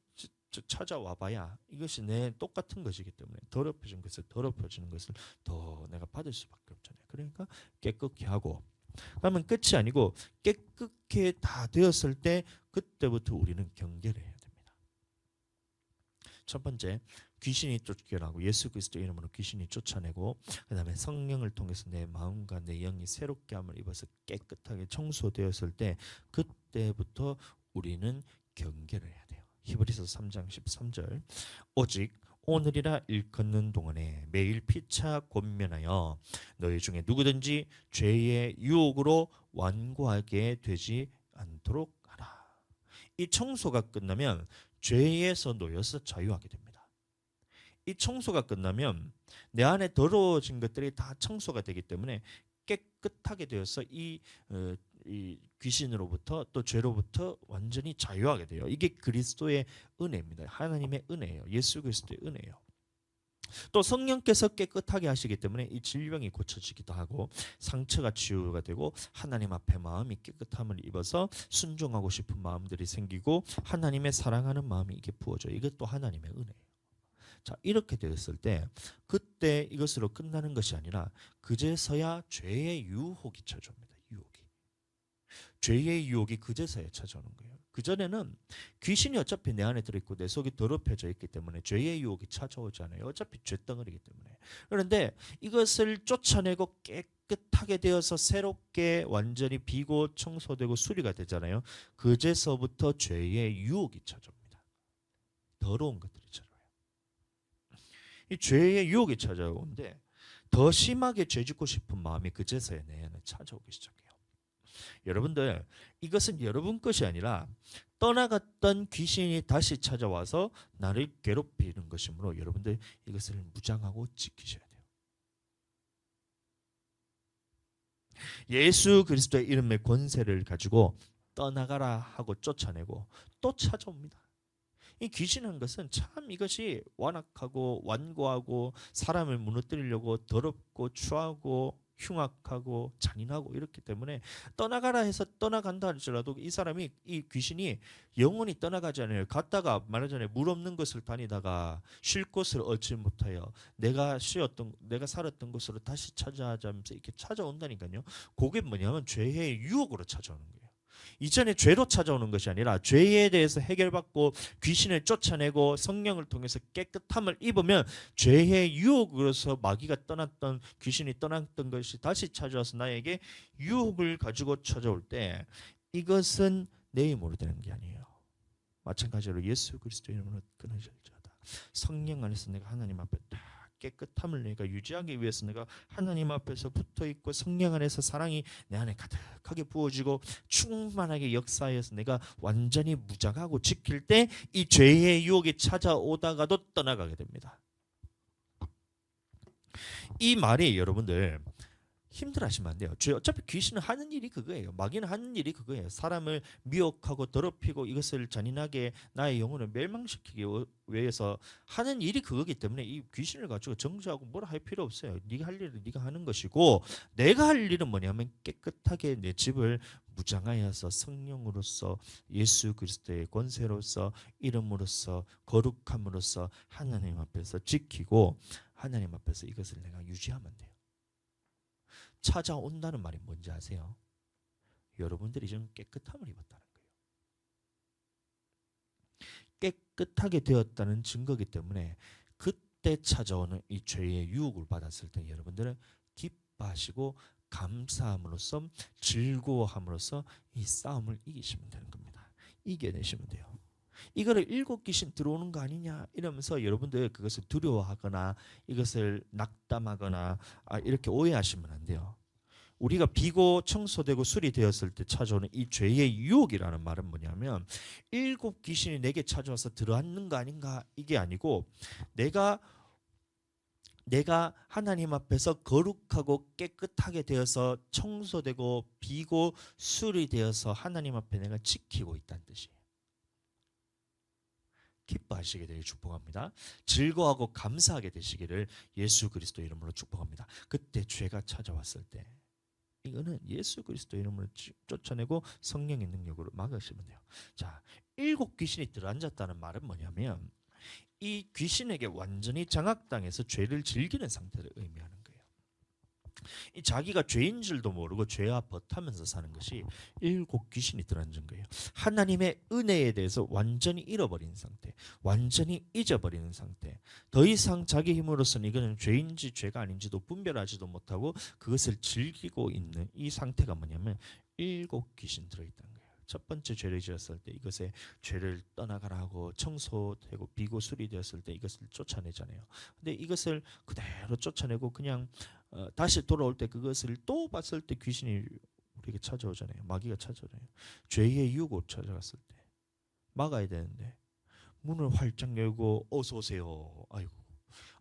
찾아와 봐야 이것이 내 똑같은 것이기 때문에 더럽혀진 것을 더럽혀지는 것을 더 내가 받을 수밖에 없잖아요. 그러니까 깨끗게 하고, 그러면 끝이 아니고 깨끗게 다 되었을 때 그때부터 우리는 경계를 해야 됩니다. 첫 번째, 귀신이 쫓겨나고 예수 그리스도 이름으로 귀신이 쫓아내고, 그 다음에 성령을 통해서 내 마음과 내 영이 새롭게 함을 입어서 깨끗하게 청소되었을 때, 그때부터 우리는 경계를 해야 돼요. 히브리서 3장 13절, 오직 오늘이라 일컫는 동안에 매일 피차 권면하여 너희 중에 누구든지 죄의 유혹으로 완고하게 되지 않도록 하라. 이 청소가 끝나면 죄에서 놓여서 자유하게 됩니다. 이 청소가 끝나면 내 안에 더러워진 것들이 다 청소가 되기 때문에 깨끗하게 되어서 이 귀신으로부터 또 죄로부터 완전히 자유하게 돼요. 이게 그리스도의 은혜입니다. 하나님의 은혜예요. 예수 그리스도의 은혜예요. 또 성령께서 깨끗하게 하시기 때문에 이 질병이 고쳐지기도 하고 상처가 치유가 되고 하나님 앞에 마음이 깨끗함을 입어서 순종하고 싶은 마음들이 생기고 하나님의 사랑하는 마음이 이게 부어져요. 이것도 하나님의 은혜예요. 자, 이렇게 되었을 때 그때 이것으로 끝나는 것이 아니라 그제서야 죄의 유혹이 찾아옵니다. 죄의 유혹이 그제서야 찾아오는 거예요. 그전에는 귀신이 어차피 내 안에 들어있고 내 속이 더럽혀져 있기 때문에 죄의 유혹이 찾아오지 않아요. 어차피 죄덩어리이기 때문에. 그런데 이것을 쫓아내고 깨끗하게 되어서 새롭게 완전히 비고 청소되고 수리가 되잖아요. 그제서부터 죄의 유혹이 찾아옵니다. 더러운 것들이 찾아와요. 이 죄의 유혹이 찾아오는데 더 심하게 죄 짓고 싶은 마음이 그제서야 내 안에 찾아오기 시작해요. 여러분들, 이것은 여러분 것이 아니라 떠나갔던 귀신이 다시 찾아와서 나를 괴롭히는 것이므로 여러분들 이것을 무장하고 지키셔야 돼요. 예수 그리스도의 이름의 권세를 가지고 떠나가라 하고 쫓아내고 또 찾아옵니다. 이 귀신한 것은 참 이것이 완악하고 완고하고 사람을 무너뜨리려고 더럽고 추하고 흉악하고 잔인하고 이렇기 때문에 떠나가라 해서 떠나간다 할지라도 이 사람이 이 귀신이 영원히 떠나가지 않아요. 갔다가 말하자면 물 없는 곳을 다니다가 쉴 곳을 얻지 못하여 내가 살았던 곳으로 다시 찾아가면서 이렇게 찾아온다니까요. 그게 뭐냐면 죄의 유혹으로 찾아오는 거예요. 이전에 죄로 찾아오는 것이 아니라 죄에 대해서 해결받고 귀신을 쫓아내고 성령을 통해서 깨끗함을 입으면 죄의 유혹으로서 마귀가 떠났던 귀신이 떠났던 것이 다시 찾아와서 나에게 유혹을 가지고 찾아올 때 이것은 내 힘으로 되는 게 아니에요. 마찬가지로 예수 그리스도 이름으로 끊어질지어다. 성령 안에서 내가 하나님 앞에 딱 깨끗함을 내가 유지하기 위해서 내가 하나님 앞에서 붙어있고 성령 안에서 사랑이 내 안에 가득하게 부어지고 충만하게 역사해서 내가 완전히 무장하고 지킬 때 이 죄의 유혹이 찾아오다가도 떠나가게 됩니다. 이 말이 여러분들 힘들어하시면 안 돼요. 어차피 귀신은 하는 일이 그거예요. 마귀는 하는 일이 그거예요. 사람을 미혹하고 더럽히고 이것을 잔인하게 나의 영혼을 멸망시키기 위해서 하는 일이 그거기 때문에 이 귀신을 가지고 정죄하고 뭐라 할 필요 없어요. 네가 할 일은 네가 하는 것이고 내가 할 일은 뭐냐면 깨끗하게 내 집을 무장하여서 성령으로서 예수 그리스도의 권세로서 이름으로서 거룩함으로써 하나님 앞에서 지키고 하나님 앞에서 이것을 내가 유지하면 돼요. 찾아온다는 말이 뭔지 아세요? 여러분들이 지금 깨끗함을 입었다는 거예요. 깨끗하게 되었다는 증거이기 때문에 그때 찾아오는 이 죄의 유혹을 받았을 때 여러분들은 기뻐하시고 감사함으로써 즐거워함으로써 이 싸움을 이기시면 되는 겁니다. 이겨내시면 돼요. 이거를 일곱 귀신 들어오는 거 아니냐 이러면서 여러분들 그것을 두려워하거나 이것을 낙담하거나 이렇게 오해하시면 안 돼요. 우리가 비고 청소되고 수리되었을 때 찾아오는 이 죄의 유혹이라는 말은 뭐냐면 일곱 귀신이 내게 찾아와서 들어앉는 거 아닌가 이게 아니고 내가 하나님 앞에서 거룩하고 깨끗하게 되어서 청소되고 비고 수리되어서 하나님 앞에 내가 지키고 있다는 뜻이에요. 기뻐하시게 되길 축복합니다. 즐거워하고 감사하게 되시기를 예수 그리스도 이름으로 축복합니다. 그때 죄가 찾아왔을 때 이거는 예수 그리스도 이름으로 쫓아내고 성령의 능력으로 막으시면 돼요. 자, 일곱 귀신이 들어앉았다는 말은 뭐냐면 이 귀신에게 완전히 장악당해서 죄를 즐기는 상태를 의미하는 거예요. 이 자기가 죄인 줄도 모르고 죄와 벗하면서 사는 것이 일곱 귀신이 들어앉은 거예요. 하나님의 은혜에 대해서 완전히 잃어버린 상태, 완전히 잊어버리는 상태. 더 이상 자기 힘으로서는 이거는 죄인지 죄가 아닌지도 분별하지도 못하고 그것을 즐기고 있는 이 상태가 뭐냐면 일곱 귀신 들어있다는 거예요. 첫 번째 죄를 지었을 때 이것의 죄를 떠나가라 하고 청소되고 비고술이 되었을 때 이것을 쫓아내잖아요. 근데 이것을 그대로 쫓아내고 그냥 다시 돌아올 때 그것을 또 봤을 때 귀신이 우리에게 찾아오잖아요. 마귀가 찾아오잖아요. 죄의 유혹으로 찾아갔을 때 막아야 되는데 문을 활짝 열고 어서 오세요.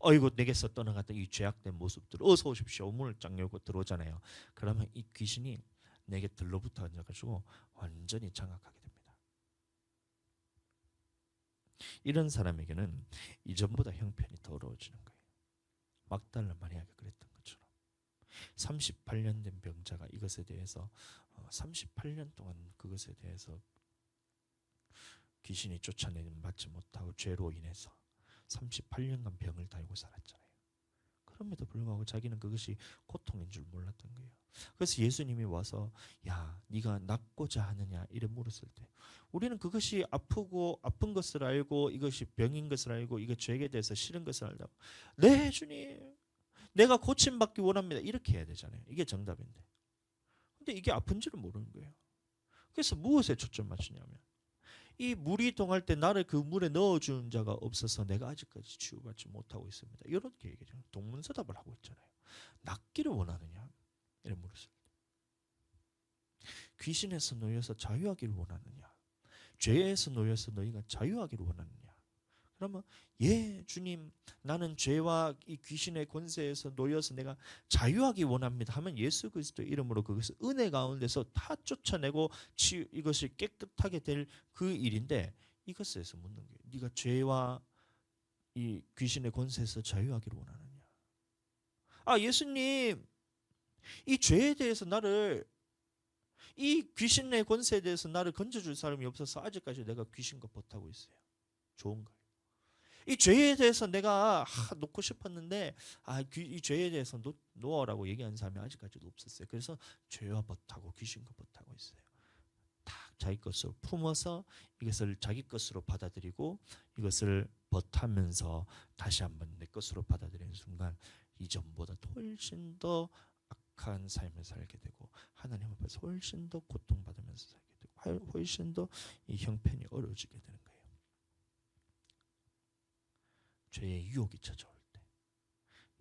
아이고 내게서 떠나갔던 이 죄악된 모습들 어서 오십시오. 문을 쫙 열고 들어오잖아요. 그러면 이 귀신이 내게 들러붙어 앉아가지고 완전히 장악하게 됩니다. 이런 사람에게는 이전보다 형편이 더 어려워지는 거예요. 막달라 마리아가 그랬던 것처럼 38년 된 병자가 이것에 대해서 38년 동안 그것에 대해서 귀신이 쫓아내는 받지 못하고 죄로 인해서 38년간 병을 달고 살았잖아요. 그럼에도 불구하고 자기는 그것이 고통인 줄 몰랐던 거예요. 그래서 예수님이 와서 야 네가 낫고자 하느냐 이래 물었을 때 우리는 그것이 아프고 아픈 것을 알고 이것이 병인 것을 알고 이거 죄에 대해서 싫은 것을 알다고 네 주님 내가 고침받기 원합니다 이렇게 해야 되잖아요. 이게 정답인데 근데 이게 아픈지를 모르는 거예요. 그래서 무엇에 초점 맞추냐면 이 물이 동할 때 나를 그 물에 넣어주는 자가 없어서 내가 아직까지 치유받지 못하고 있습니다. 이렇게 얘기죠. 동문서답을 하고 있잖아요. 낫기를 원하느냐? 이런 물었을 때 귀신에서 놓여서 자유하기를 원하느냐? 죄에서 놓여서 너희가 자유하기를 원하느냐? 그러면 예 주님 나는 죄와 이 귀신의 권세에서 놓여서 내가 자유하기 원합니다 하면 예수 그리스도 이름으로 그것을 은혜 가운데서 다 쫓아내고 이것이 깨끗하게 될 그 일인데 이것에서 묻는 거예요. 네가 죄와 이 귀신의 권세에서 자유하기를 원하느냐? 아 예수님 이 죄에 대해서 나를 이 귀신의 권세에 대해서 나를 건져줄 사람이 없어서 아직까지 내가 귀신과 벗하고 있어요. 좋은 거예요. 이 죄에 대해서 내가 놓고 싶었는데 이 죄에 대해서 놓으라고 얘기하는 사람이 아직까지도 없었어요. 그래서 죄와 벗하고 귀신과 벗하고 있어요. 딱 자기 것으로 품어서 이것을 자기 것으로 받아들이고 이것을 벗하면서 다시 한번 내 것으로 받아들이는 순간 이전보다 훨씬 더 악한 삶을 살게 되고 하나님 앞에서 훨씬 더 고통받으면서 살게 되고 훨씬 더 이 형편이 어려워지게 되는 거예요. 죄의 유혹이 찾아올 때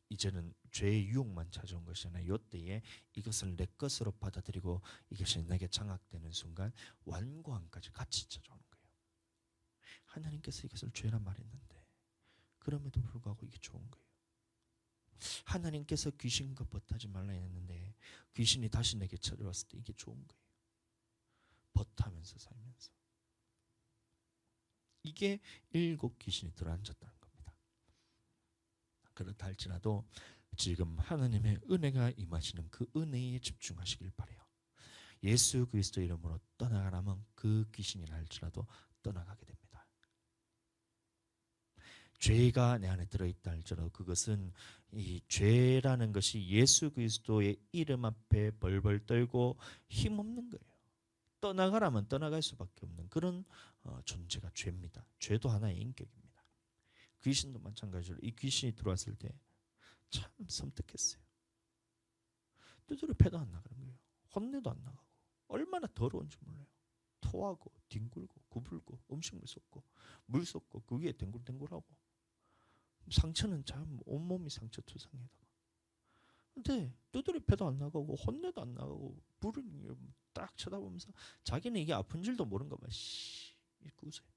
이제는 죄의 유혹만 찾아온 것이 아니라 이때에 이것을 내 것으로 받아들이고 이것이 내게 장악되는 순간 완고함까지 같이 찾아오는 거예요. 하나님께서 이것을 죄라 말했는데 그럼에도 불구하고 이게 좋은 거예요. 하나님께서 귀신과 벗하지 말라 했는데 귀신이 다시 내게 찾아왔을 때 이게 좋은 거예요. 벗하면서 살면서 이게 일곱 귀신이 들어앉았다는 겁니다. 그렇다 할지라도 지금 하나님의 은혜가 임하시는 그 은혜에 집중하시길 바라요. 예수 그리스도 이름으로 떠나가라면 그 귀신이라 할지라도 떠나가게 됩니다. 죄가 내 안에 들어있다 할지라도 그것은 이 죄라는 것이 예수 그리스도의 이름 앞에 벌벌 떨고 힘없는 거예요. 떠나가라면 떠나갈 수밖에 없는 그런 존재가 죄입니다. 죄도 하나의 인격입니다. 귀신도 마찬가지로 이 귀신이 들어왔을 때 참 섬뜩했어요. 두드려 패도 안 나가는 거예요. 혼내도 안 나가고 얼마나 더러운지 몰라요. 토하고 뒹굴고 구불고 음식물 쏟고 물 쏟고 그 위에 뒹굴뒹굴하고 상처는 참 온몸이 상처 투성이에다가 근데 두드려 패도 안 나가고 혼내도 안 나가고 불을 딱 쳐다보면서 자기는 이게 아픈 줄도 모르는 거만 이렇게 웃어요.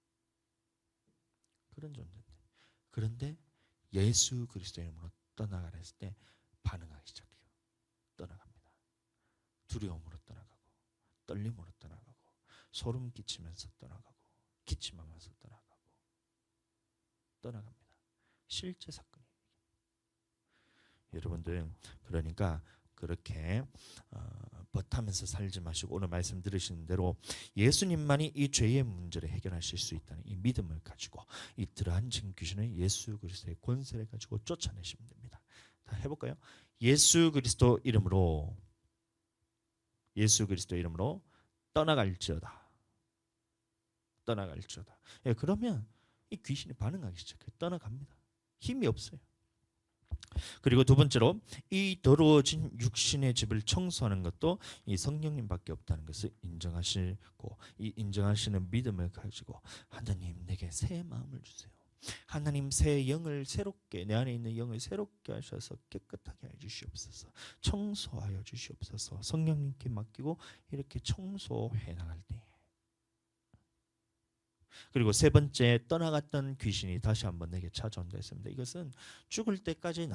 그런 존재인데 그런데 예수 그리스도 이름으로 떠나가라 했을 때 반응하기 시작해요. 떠나갑니다. 두려움으로 떠나가고 떨림으로 떠나가고 소름 끼치면서 떠나가고 기침하면서 떠나갑니다. 실제 사건이에요. 여러분들 그러니까 그렇게 벗하면서 살지 마시고 오늘 말씀 들으신 대로 예수님만이 이 죄의 문제를 해결하실 수 있다는 이 믿음을 가지고 이 들어앉은 귀신을 예수 그리스도의 권세를 가지고 쫓아내시면 됩니다. 다 해볼까요? 예수 그리스도 이름으로 떠나갈지어다. 예, 그러면 이 귀신이 반응하기 시작해요. 떠나갑니다. 힘이 없어요. 그리고 두 번째로 이 더러워진 육신의 집을 청소하는 것도 이 성령님밖에 없다는 것을 인정하시고, 이 인정하시는 믿음을 가지고 하나님 내게 새 마음을 주세요. 하나님 새 영을 새롭게, 내 안에 있는 영을 새롭게 하셔서 깨끗하게 해 주시옵소서. 청소하여 주시옵소서. 성령님께 맡기고 이렇게 청소해 나갈 때, 그리고 세 번째, 떠나갔던 귀신이 다시 한번 내게 찾아온다 했습니다. 이것은 죽을 때까지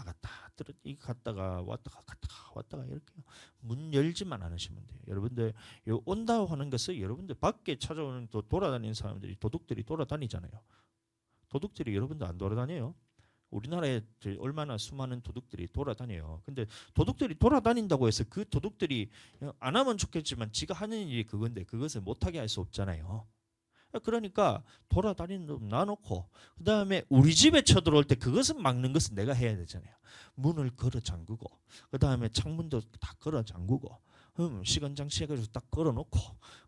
갔다가 왔다가 이렇게 문 열지만 않으시면 돼요. 여러분들 온다 하는 것은 여러분들 밖에 찾아오는 돌아다니는 사람들이, 도둑들이 돌아다니잖아요. 도둑들이 여러분들 안 돌아다녀요? 우리나라에 얼마나 수많은 도둑들이 돌아다녀요. 근데 도둑들이 돌아다닌다고 해서 그 도둑들이 안 하면 좋겠지만 지가 하는 일이 그건데 그것을 못하게 할 수 없잖아요. 그러니까 돌아다니는 놈 놔놓고, 그 다음에 우리 집에 쳐들어올 때 그것은 막는 것은 내가 해야 되잖아요. 문을 걸어 잠그고, 그 다음에 창문도 다 걸어 잠그고, 시간 장치해가지고 딱 걸어놓고,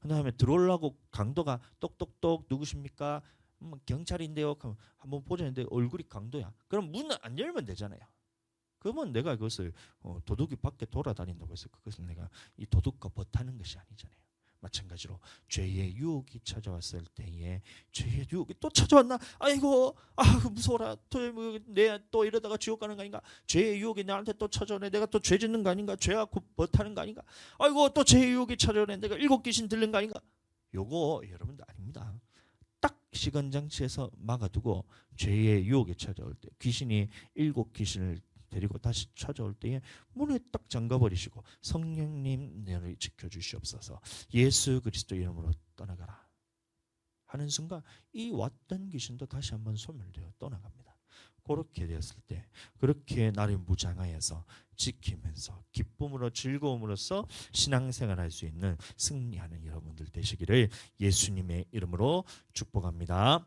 그 다음에 들어오려고 강도가 똑똑똑 누구십니까? 경찰인데요. 한번 보자 했는데 얼굴이 강도야. 그럼 문을 안 열면 되잖아요. 그러면 내가 그것을 도둑이 밖에 돌아다닌다고 해서 그것을 내가 이 도둑과 벗하는 것이 아니잖아요. 마찬가지로 죄의 유혹이 찾아왔을 때에, 죄의 유혹이 또 찾아왔나? 아이고, 무서워라. 또 이러다가 지옥 가는 거 아닌가? 죄의 유혹이 나한테 또 찾아오네. 내가 또 죄 짓는 거 아닌가? 죄하고 벗하는 거 아닌가? 아이고, 또 죄의 유혹이 찾아오네. 내가 7 귀신 들린 거 아닌가? 요거 여러분들 아닙니다. 딱 시간 장치에서 막아두고 죄의 유혹이 찾아올 때, 귀신이 7 귀신을 데리고 다시 찾아올 때에 문을 딱 잠가버리시고, 성령님 너를 지켜주시옵소서, 예수 그리스도 이름으로 떠나가라 하는 순간 이 왔던 귀신도 다시 한번 소멸되어 떠나갑니다. 그렇게 되었을 때, 그렇게 나를 무장하여서 지키면서 기쁨으로 즐거움으로써 신앙생활할 수 있는 승리하는 여러분들 되시기를 예수님의 이름으로 축복합니다.